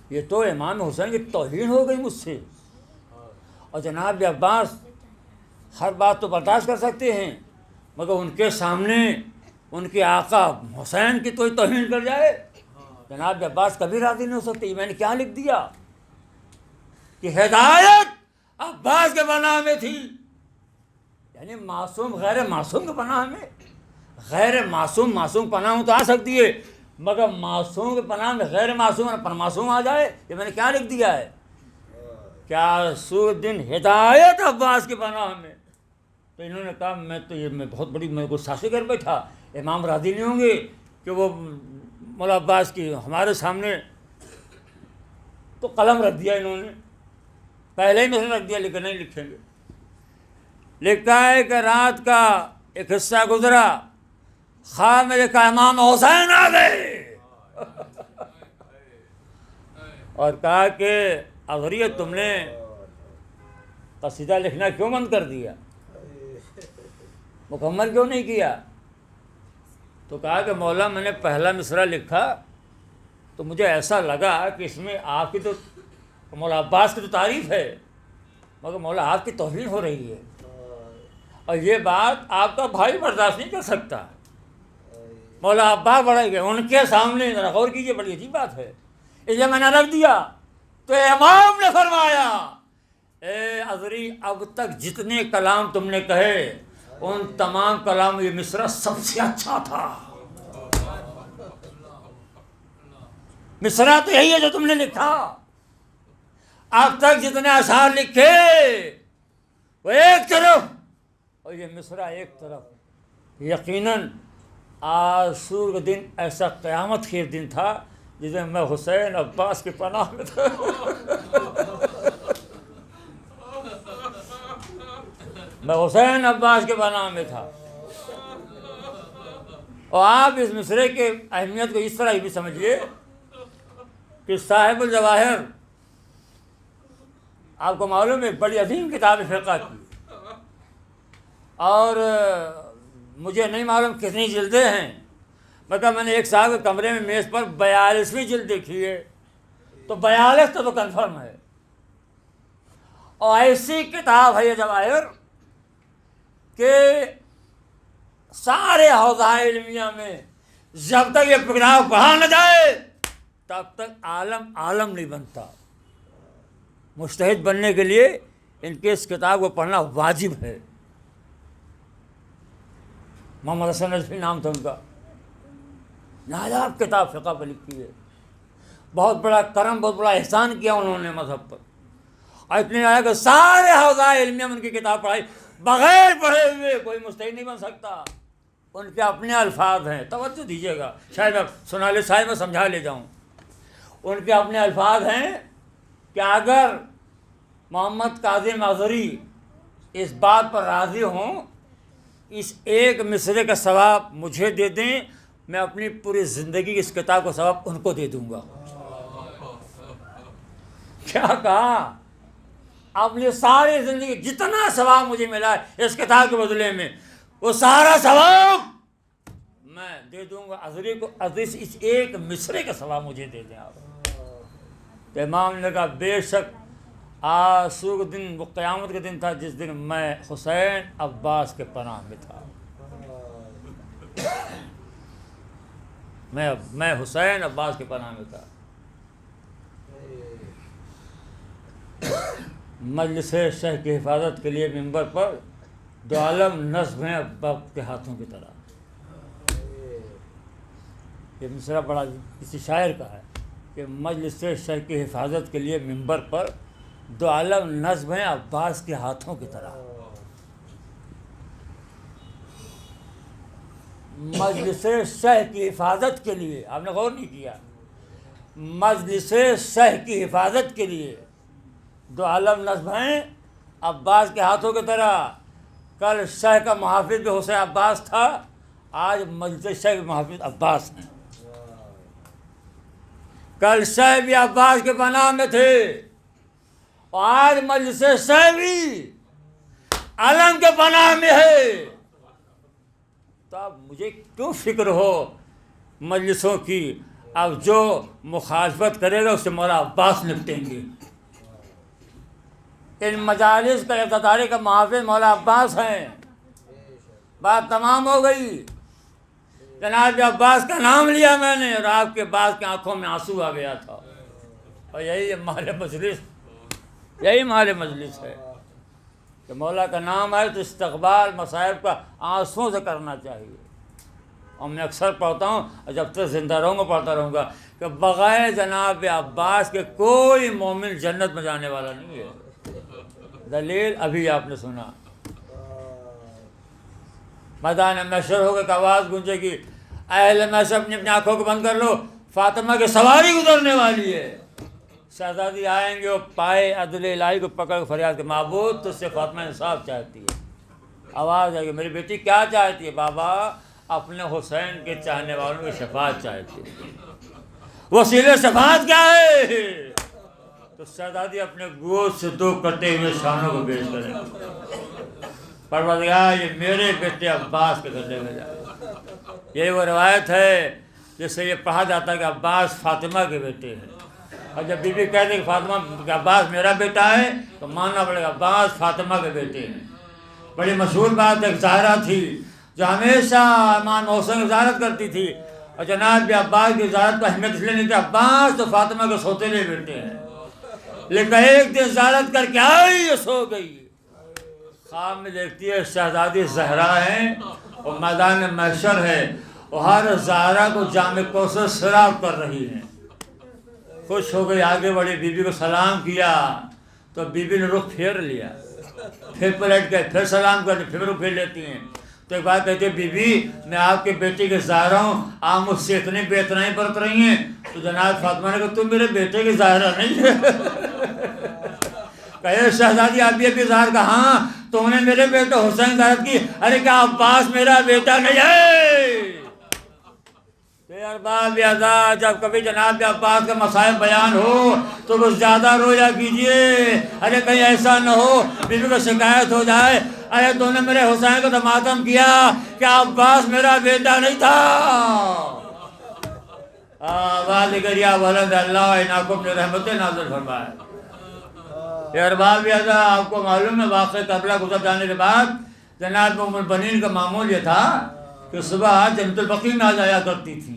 یہ تو امام حسین کی توہین ہو گئی مجھ سے۔ اور جناب عباس ہر بات تو برداشت کر سکتے ہیں، مگر ان کے سامنے ان کے آقا حسین کی تو توہین کر جائے، جناب عباس کبھی راضی نہیں ہو سکتے۔ یہ میں نے کیا لکھ دیا کہ ہدایت عباس کے پناہ میں تھی، یعنی معصوم غیر معصوم کے پناہ میں۔ غیر معصوم معصوم پناہ میں تو آ سکتی ہے، مگر معصوم کے پناہ میں غیر معصوم پر معصوم آ جائے، یہ میں نے کیا لکھ دیا ہے؟ کیا سور دن ہدایت عباس کے پناہ میں۔ تو انہوں نے کہا میں تو یہ میں بہت بڑی میں گستاخی کر بیٹھا، امام راضی نہیں ہوں گے کہ وہ مولا عباس کی ہمارے سامنے۔ تو قلم رکھ دیا انہوں نے، پہلے ہی میں رکھ دیا، لیکن نہیں لکھیں گے۔ لکھا ہے کہ رات کا ایک حصہ گزرا، خواب میں دیکھا امام حسین آ گئے اور کہا کہ اغریہ تم نے قصیدہ لکھنا کیوں بند کر دیا، مکمل کیوں نہیں کیا؟ تو کہا کہ مولا میں نے پہلا مصرع لکھا تو مجھے ایسا لگا کہ اس میں آپ کی تو مولا عباس کی تو تعریف ہے، مگر مولا آپ کی توہین ہو رہی ہے، اور یہ بات آپ کا بھائی برداشت نہیں کر سکتا۔ مولا عباس بڑھے گئے ان کے سامنے، ذرا غور کیجیے، بڑی عجیب بات ہے۔ اس لیے میں نے رکھ دیا تو امام نے فرمایا اے عذری، اب تک جتنے کلام تم نے کہے ان تمام کلام یہ مصرع سب سے اچھا تھا۔ مصرع تو یہی ہے جو تم نے لکھا، اب تک جتنے اشعار لکھے وہ ایک طرف اور یہ مصرع ایک طرف۔ یقیناً عاشور کا دن ایسا قیامت خیز دن تھا جس میں میں حسین عباس کے پناہ میں تھا۔ میں حسین عباس کے پناہ میں تھا۔ اور آپ اس مصرعے کے اہمیت کو اس طرح بھی سمجھیے کہ صاحب الجواہر، آپ کو معلوم ہے بڑی عظیم کتاب فقہ کی، اور مجھے نہیں معلوم کتنی جلدیں ہیں، مگر میں نے ایک صاحب کے کمرے میں میز پر 42ویں جلد دیکھی ہے، تو 42 تو کنفرم ہے۔ اور ایسی کتاب ہے یہ جواہر کہ سارے حوزہ علمیہ میں جب تک یہ کتاب پڑھا نہ جائے تب تک عالم نہیں بنتا. مجتہد بننے کے لیے ان کے اس کتاب کو پڑھنا واجب ہے. محمد حسن نجفی نام تھا ان کا. نایاب کتاب فقہ پر لکھی ہے. بہت بڑا کرم، بہت بڑا احسان کیا انہوں نے مذہب پر. اور اتنے آیا کہ سارے حوزہ علمیہ میں ان کی کتاب پڑھائی. بغیر پڑھے ہوئے کوئی مجتہد نہیں بن سکتا. ان کے اپنے الفاظ ہیں، توجہ دیجیے گا، شاید میں سنالے صاحب میں سمجھا لے جاؤں. ان کے اپنے الفاظ ہیں کہ اگر محمد کاظم اظہری اس بات پر راضی ہوں اس ایک مصرے کا ثواب مجھے دے دیں، میں اپنی پوری زندگی کی اس کتاب کا ثواب ان کو دے دوں گا. کیا کہا؟ اپنی ساری زندگی جتنا ثواب مجھے ملا ہے اس کتاب کے بدلے میں، وہ سارا ثواب میں دے دوں گا اظہری کو. اس ایک مصرے کا ثواب مجھے دے دیں آپ. تو امام نے کہا بے شک آسو کے دن وہ قیامت کے دن تھا جس دن میں حسین عباس کے پناہ میں تھا. میں حسین عباس کے پناہ میں تھا. مجلس شیخ کی حفاظت کے لیے ممبر پر دو عالم نصب ہیں ابا کے ہاتھوں کی طرح. یہ مصرع بڑا کسی شاعر کا ہے کہ مجلس شیخ کی حفاظت کے لیے ممبر پر دو عالم نصب ہیں عباس کے ہاتھوں کی طرح. مجلس شیخ کی حفاظت کے لیے، آپ نے غور نہیں کیا، مجلس شیخ کی حفاظت کے لیے دو عالم نصب ہیں عباس کے ہاتھوں کی طرح. کل شیخ کا محافظ بھی حسین عباس تھا، آج مجلس شیخ محافظ عباس ہیں. کل شیخ بھی عباس کے پناہ میں تھے اور آج مجلس شیخ بھی علم کے پناہ میں ہے. تو اب مجھے کیوں فکر ہو مجلسوں کی؟ اب جو مخالفت کرے گا اس سے مولا عباس نپٹیں گے. ان مجالس کا افتتاحی کا محافظ مولا عباس ہیں. بات تمام ہو گئی. جناب عباس کا نام لیا میں نے اور آپ کے بعض کی آنکھوں میں آنسو آ گیا تھا. اور یہی ہمارے مجلس ہے کہ مولا کا نام آئے تو استقبال مصائب کا آنسوؤں سے کرنا چاہیے. اور میں اکثر پڑھتا ہوں اور جب تک زندہ رہوں گا پڑھتا رہوں گا کہ بغیر جناب عباس کے کوئی مومن جنت میں جانے والا نہیں ہے. دلیل ابھی آپ نے سنا. میدان محشر ہوگا کہ آواز گونجے گی، اہل محشر اپنی آنکھوں کو بند کر لو، فاطمہ کی سواری گزرنے والی ہے. شہزادی آئیں گے وہ پائے عدل الہی کو پکڑ فریاد کے معبود تو اس سے فاطمہ انصاف چاہتی ہے. آواز آئے گی میری بیٹی کیا چاہتی ہے؟ بابا اپنے حسین کے چاہنے والوں کی شفاعت چاہتی ہے. وسیلہ شفاعت کیا ہے؟ تو شہزادی اپنے گوشت سے دو کٹے ہوئے شانوں کو پیش کریں، پروردگار یہ میرے بیٹے عباس کے گلے میں جائے. یہ وہ روایت ہے جس سے یہ پڑھا جاتا ہے کہ عباس فاطمہ کے بیٹے ہیں. اور جب بی بی کہتے ہیں کہ فاطمہ کہ عباس میرا بیٹا ہے تو ماننا پڑے گا عباس فاطمہ کے بیٹے ہیں. بڑی مشہور بات ایک زہرا تھی جو ہمیشہ امام حسین کی زیارت کرتی تھی اور جناب عباس کی زیارت کو اہمیت اس لیے نہیں تھی. عباس تو فاطمہ کے سوتیلے بیٹے ہیں، لیکن ایک دن زیارت کر کے آئی سو گئی. خواب میں دیکھتی ہے شہزادی زہرا ہیں اور میدان محشر ہے اور ہر زہرا کو جام کوثر سراب کر رہی ہیں. خوش ہو گئی، آگے بڑی، بی بی کو سلام کیا تو بی بی نے رخ پھیر لیا، پھر پلٹ گئے، پھر سلام کرتے پھر رخ پھیر لیتی ہیں. تو ایک بات کہتے ہیں بی بی میں آپ کے بیٹے کے زہرا ہوں، آپ مجھ سے اتنی بے اعتنائی برت رہی ہیں. تو جناب فاطمہ نے کہا تم میرے بیٹے کے زہرا نہیں ہے. کہے شہزادی آپ یہ بھی ظاہر کہا ہاں تو نے میرے بیٹے حسین ظاہر کی. ارے کیا عباس میرا بیٹا نہیں ہے؟ ارباب اعضاء جب کبھی جناب عباس کا مسائل بیان ہو تو کچھ زیادہ رویا کیجئے. ارے کہیں ایسا نہ ہو بیوی کو شکایت ہو جائے ارے تو نے میرے حسین کو تو ماتم کیا کہ عباس میرا بیٹا نہیں تھا. آواز کریا بلند اللہ اناکم نے رحمت نازل فرمائے. ارباب اعضاء آپ کو معلوم ہے واقعہ کربلا گزر جانے کے بعد جناب ام البنین کا معمول یہ تھا کہ صبح جنت البقیع میں آ جایا کرتی تھی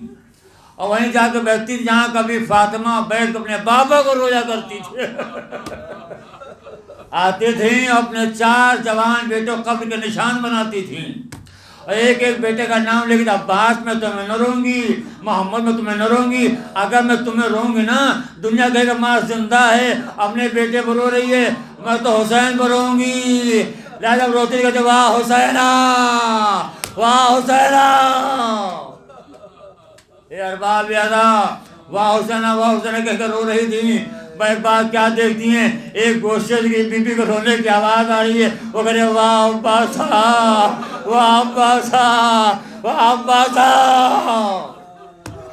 اور وہیں جا کے بیٹھتی تھی جہاں کبھی فاطمہ بیٹھ کے اپنے بابا کو رویا کرتی تھی۔ آتی تھیں اپنے 4 جوان بیٹوں قبر کے نشان بناتی تھیں، اور ایک ایک بیٹے کا نام لے کے عباس میں تمہیں نہ روں گی، محمد میں تمہیں نہ روں گی، اگر میں تمہیں روں گی نا دنیا کہے گا ماں زندہ ہے اپنے بیٹے پر رو رہی ہے، میں تو حسین پر روں گی۔ لہٰذا روتی کہتے واہ حسینہ واہ حسینہ، اے ارباب ادا واہ حسینہ کہہ کر رو رہی تھی۔ ایک بات کیا دیکھتی ہیں، ایک گوشت کی بی بی کو رونے کی آواز آ رہی ہے، وہ کہہ رہے واہ عباسا واہ عباسا واہ عباسا۔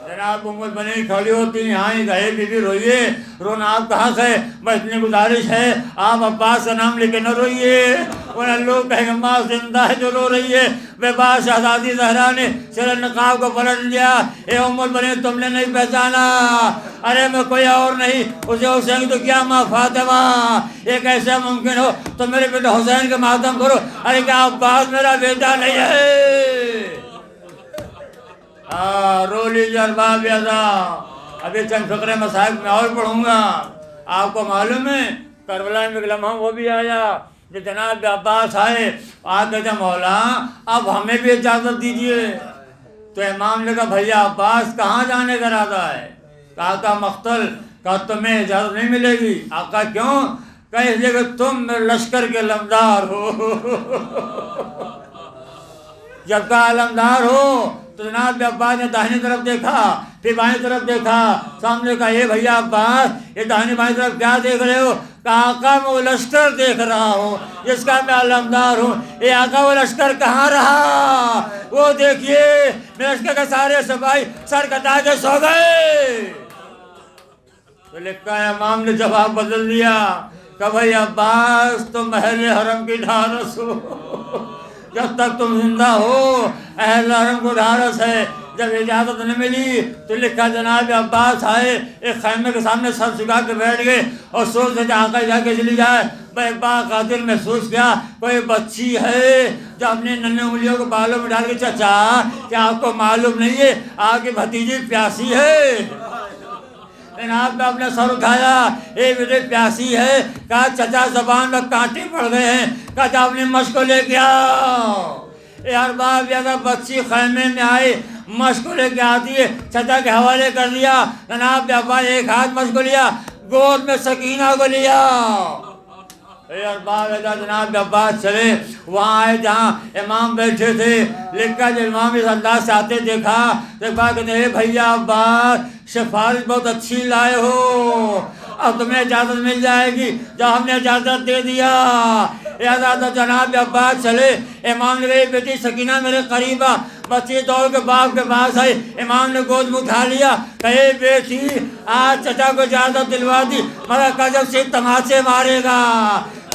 جناب امت بنی کھڑی ہوتی ہیں، ہاں گئے بی بی روئیے، رونا آپ کہاں سے، بس اتنی گزارش ہے آپ عباس کا نام لے کے نہ روئیے، ورنہ لوگ کہیں گے ماں زندہ ہے جو رو رہی ہے۔ بے باس شہزادی زہرا نے سر نقاب کو پلٹ لیا، اے امت بنی تم نے نہیں پہچانا، ارے میں کوئی اور نہیں اسے حسین تو کیا ماں فاطمہ، یہ کیسے ممکن ہو تو میرے بیٹے حسین کے ماتم کرو، ارے کیا عباس میرا بیٹا نہیں ہے؟ رو لیجیے ارباب ادا۔ ابھی چند فقرے مصاحب میں اور پڑھوں گا۔ آپ کو معلوم ہے کربلا میں ایک لمحہ وہ بھی آیا جو جناب عباس آئے، آ کہتے مولا اب ہمیں بھی اجازت دیجیے، تو امام نے کہا بھیا عباس کہاں جانے کا ارادہ ہے؟ کہا آقا مقتل، کہا تمہیں اجازت نہیں ملے گی۔ آقا کیوں؟ کہا اس لیے کہ تم میرے لشکر کے علمدار ہو۔ جب کا علمدار ہو تو جناب عباس نے داہنی طرف دیکھا، پھر بائیں طرف دیکھا، سامنے کہا اے بھیا عباس یہ داہنی بائیں طرف کیا دیکھ رہے ہو؟ کہا آقا میں وہ لشکر دیکھ رہا ہوں جس کا میں علمدار ہوں۔ اے آقا وہ لشکر کہاں رہا؟ وہ دیکھیے میرے لشکر کے سارے سپاہی سر کٹا کے سو گئے۔ تو لکھا ہے امام نے جواب بدل دیا کہ بھائی عباس تم اہل حرم کی ڈھارس ہو، جب تک تم زندہ ہو اہل حرم کو ڈھارس ہے۔ جب اجازت نہیں ملی تو لکھا جناب عباس آئے ایک خیمے کے سامنے سر جھکا کے بیٹھ گئے اور سوچ رہے آقا جا کے چلی جائے۔ بھائی با قاتل محسوس کیا کوئی بچی ہے جو اپنے ننھے انگلیوں کو بالوں میں ڈال کے چچا کیا آپ کو معلوم نہیں ہے آپ کی بھتیجی پیاسی ہے؟ جناب نے اپنے سر اٹھایا، اے بیٹے پیاسی ہے؟ کہا چچا زبان میں کانٹے پڑ گئے ہیں، کہا جا اپنی مشق کو لے کے آؤ۔ اے ارباب اگر بچی خیمے میں آئی مشق کو لے کے آتی ہے، چچا کے حوالے کر دیا۔ جناب ابا ایک ہاتھ مشق کو لیا، گود میں سکینہ کو لیا۔ اے ارباب جناب عباس چلے وہاں آئے جہاں امام بیٹھے تھے۔ لکھا جب امام اس انداز سے آتے دیکھا تو کہتے ہیں بھیا عباس سفارش بہت اچھی لائے ہو، اب تمہیں اجازت مل جائے گی۔ جب ہم نے اجازت دے دیا جناب عباس چلے، امام نے کہا بیٹی سکینہ میرے قریب آ۔ بچی دوڑ کے باپ کے پاس آئی، امام نے گود میں اٹھا لیا، کہے بیٹی آج چچا کو اجازت دلوا دی مگر کجب سے تماچے مارے گا،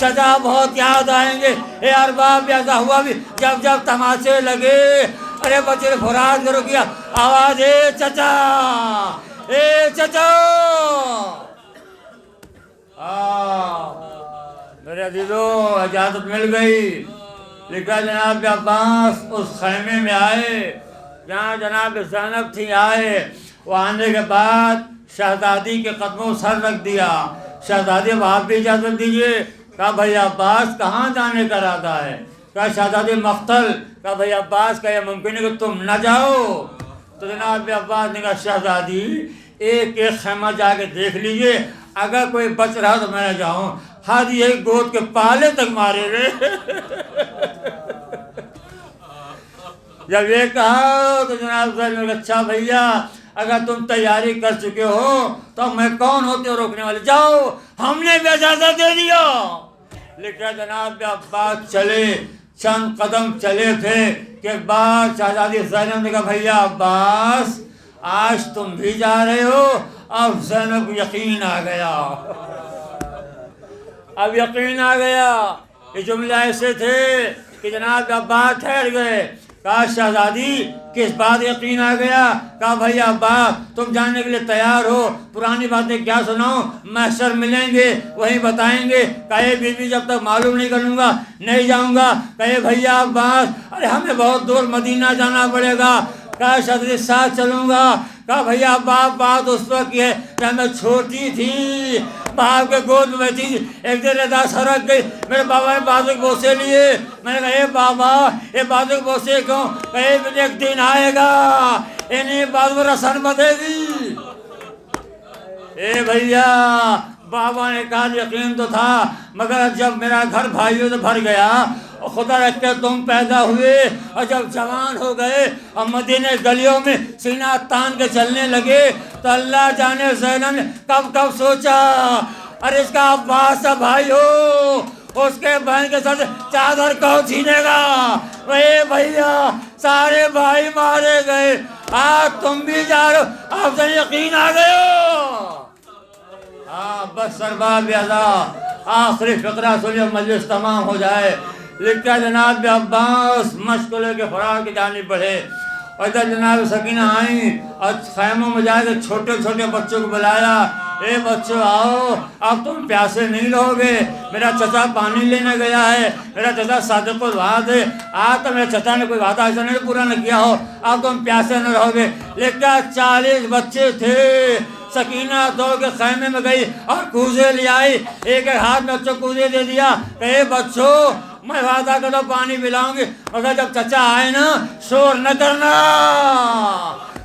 چچا بہت یاد آئیں گے۔ اے ارباب ایسا ہوا بھی جب جب تماچے لگے ارے بچے نے فراد کرو کیا آواز اے چچا اے چچا۔ میرے عزیزو اجازت مل گئی۔ لکھا جناب عباس اس خیمے میں آئے جہاں جناب زینب تھی، آئے وہ آنے کے بعد شہزادی کے قدموں سر رکھ دیا۔ شہزادی وہاں بھی اجازت دیجیے۔ کہا بھائی عباس کہاں جانے کا ارادہ ہے؟ کہا شہزادی مقتل۔ کہا بھائی عباس کا یہ ممکن ہے کہ تم نہ جاؤ؟ تو جناب عباس نے کہا شہزادی ایک ایک خیمہ جا کے دیکھ لیجئے، اگر کوئی بچ رہا تو میں نہ جاؤں، ہر ایک گود کے پالے تک مارے رہے۔ جب یہ کہا تو جناب صاحب نے کہا اچھا بھیا اگر تم تیاری کر چکے ہو تو میں کون ہوتے ہو روکنے والے، جاؤ ہم نے بھی اجازت دے دیا۔ لکھا جناب عباس چلے، چند قدم چلے تھے کہ بعد شہزادی زینب نے کہا بھیا عباس آج تم بھی جا رہے ہو؟ اب زینب کو یقین آ گیا، اب یقین آ گیا۔ یہ جملے ایسے تھے کہ جناب عباس ٹھہر گئے۔ کہا شہزادی کس بات یقین آ گیا؟ کہا بھائی عباس تم جانے کے لیے تیار ہو؟ پرانی باتیں کیا سناؤں، محشر ملیں گے وہیں بتائیں گے۔ کہے بی بی جب تک معلوم نہیں کروں گا نہیں جاؤں گا۔ کہے بھیا عباس ارے ہمیں بہت دور مدینہ جانا پڑے گا۔ کہا شادی ساتھ چلوں گا. کہا بھیا باپ بات اس وقت کی ہے جب میں چھوٹی تھی, باپ کے گود میں بیٹھی تھی, ایک دن ردا سرک گئی, میرے بابا نے بازو کے بوسے لیے. میں نے کہا اے بابا یہ بازو کے بوسے کیوں؟ کہے ایک دن آئے گا انہیں بازو رسن بدے گی. اے بھیا بابا نے کہا یقین تو تھا, مگر جب میرا گھر بھائیوں سے بھر گیا اور خدا رکھتے تم پیدا ہوئے اور جب جوان ہو گئے اور مدینے گلیوں میں سینہ تان کے چلنے لگے تو اللہ جانے زینب نے کب کب سوچا ارے اس کا عباس بھائی ہو اس کے بہن کے ساتھ چادر کون چھینے گا. اے بھیا سارے بھائی مارے گئے, آج تم بھی جا رہے ہو, آپ سے یقین آ گئے ہو. بس سرباب ادا آخری فقرہ سنیے مجلس تمام ہو جائے. لکھا جناب عباس مشق لے کے فرار کی جانب بڑھے اور ادھر جناب سکینہ آئیں اور خیموں میں جا کے چھوٹے چھوٹے بچوں کو بلایا. اے بچوں آؤ, اب تم پیاسے نہیں رہو گے, میرا چچا پانی لینے گیا ہے, میرا چچا صادق الوعد ہے, آج تو میرے چچا نے کوئی وعدہ ایسا نہیں پورا نہ کیا ہو, اب تم پیاسے نہ رہو گے. لیکن 40 بچے تھے. سکینہ دوڑ کے خیمے میں گئی اور کوزے لے آئی, ایک ہاتھ میں بچوں کوزے دے دیا. کہے بچوں میں وعدہ کرتا ہوں پانی پلاؤں گی, مگر جب چچا آئے نا شور نہ کرنا.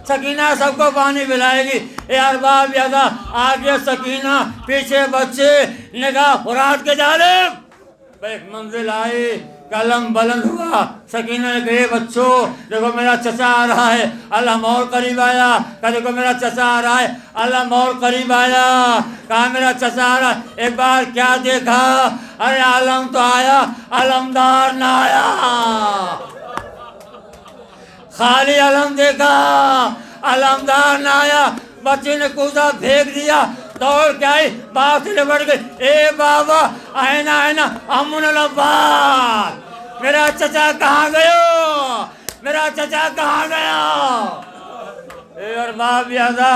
سکینہ سب کو پانی پلائے گی. اے ارباب یادا آگے سکینہ پیچھے بچے, نگاہ فرات کے جانب. ایک منزل آئی, قلم بلند ہوا. سکینہ نے کہے بچوں دیکھو میرا چچا آ رہا ہے. اللہ اور قریب آیا. کہا دیکھو میرا چچا آ رہا ہے. اللہ اور قریب آیا. کہا میرا چچا آ رہا ہے. ایک بار کیا دیکھا, ارے عالم تو آیا, علمدار نہ آیا. خالی علم دیکھا, علمدار نہ آیا. بچے نے کوزہ پھینک دیا, دوڑ کے آئی, باپ سے لپٹ گئی. اے بابا آئنا آئنا امن العباس, میرا چچا کہاں گیا, میرا چچا کہاں گیا. اے ارباب یادا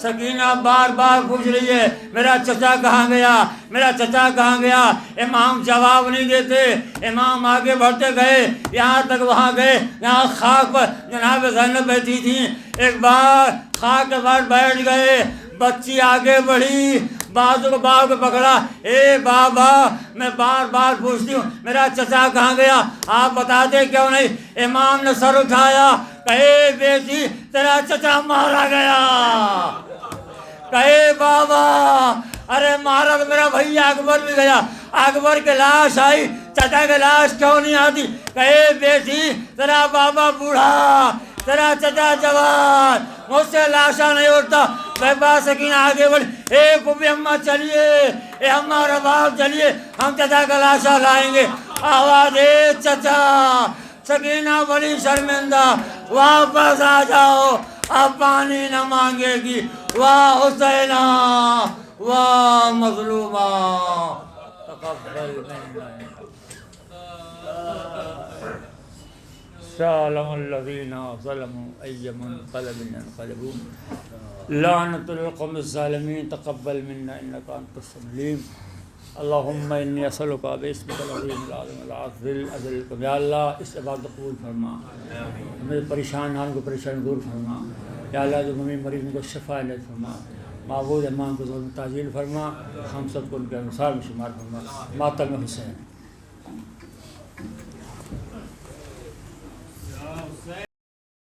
سکینہ بار بار پوچھ رہی ہے میرا چچا کہاں گیا, میرا چچا کہاں گیا. امام جواب نہیں دیتے. امام آگے بڑھتے گئے, یہاں تک وہاں گئے یہاں خاک پر جناب زینب بیٹھی تھی. ایک بار خاک کے بعد بیٹھ گئے. بچی آگے بڑھی, بازو کو باپ کو پکڑا. اے بابا میں بار بار پوچھتی ہوں میرا چچا کہاں گیا, آپ بتاتے کیوں نہیں. امام نے سر اٹھایا, کہے بیٹی تیرا چچا مارا گیا. کہے بابا ارے مارا تو میرا بھائی اکبر بھی گیا, اکبر کی لاش آئی, چچا کی لاش کیوں نہیں آتی. کہے بیٹی تیرا بابا بوڑھا, تیرا چچا جوان, مجھ سے لاشا نہیں اٹھتا. بہبا سکینہ آگے بڑھی. اے پھوپھی اماں چلیے, اے ہمارا باپ چلیے, ہم چچا کا لاشا لائیں گے. آواز اے چچا. سکینہ بڑی شرمندہ, واپس آ جاؤ, اب پانی نہ مانگے گی. واہ حسینہ واہ مظلومہ تقبل منا. سالم الذین ظلموا ای منقلب انقلبوا لعنت القوم الظالمین تقبل منا انک انت السمیع اللہم انی اسألک باسمک العظیم العظیم العظیم. یا اللہ اس عبادت قبول فرما, میرے پریشان حال کو پریشانی دور فرما. یا اللہ جو ہمیں مریض کو شفا علیہ فرما. معبود امام کو ظلم تعجیل فرما, ہم سب کو ان کے انصار میں شمار فرما. ماتم حسین.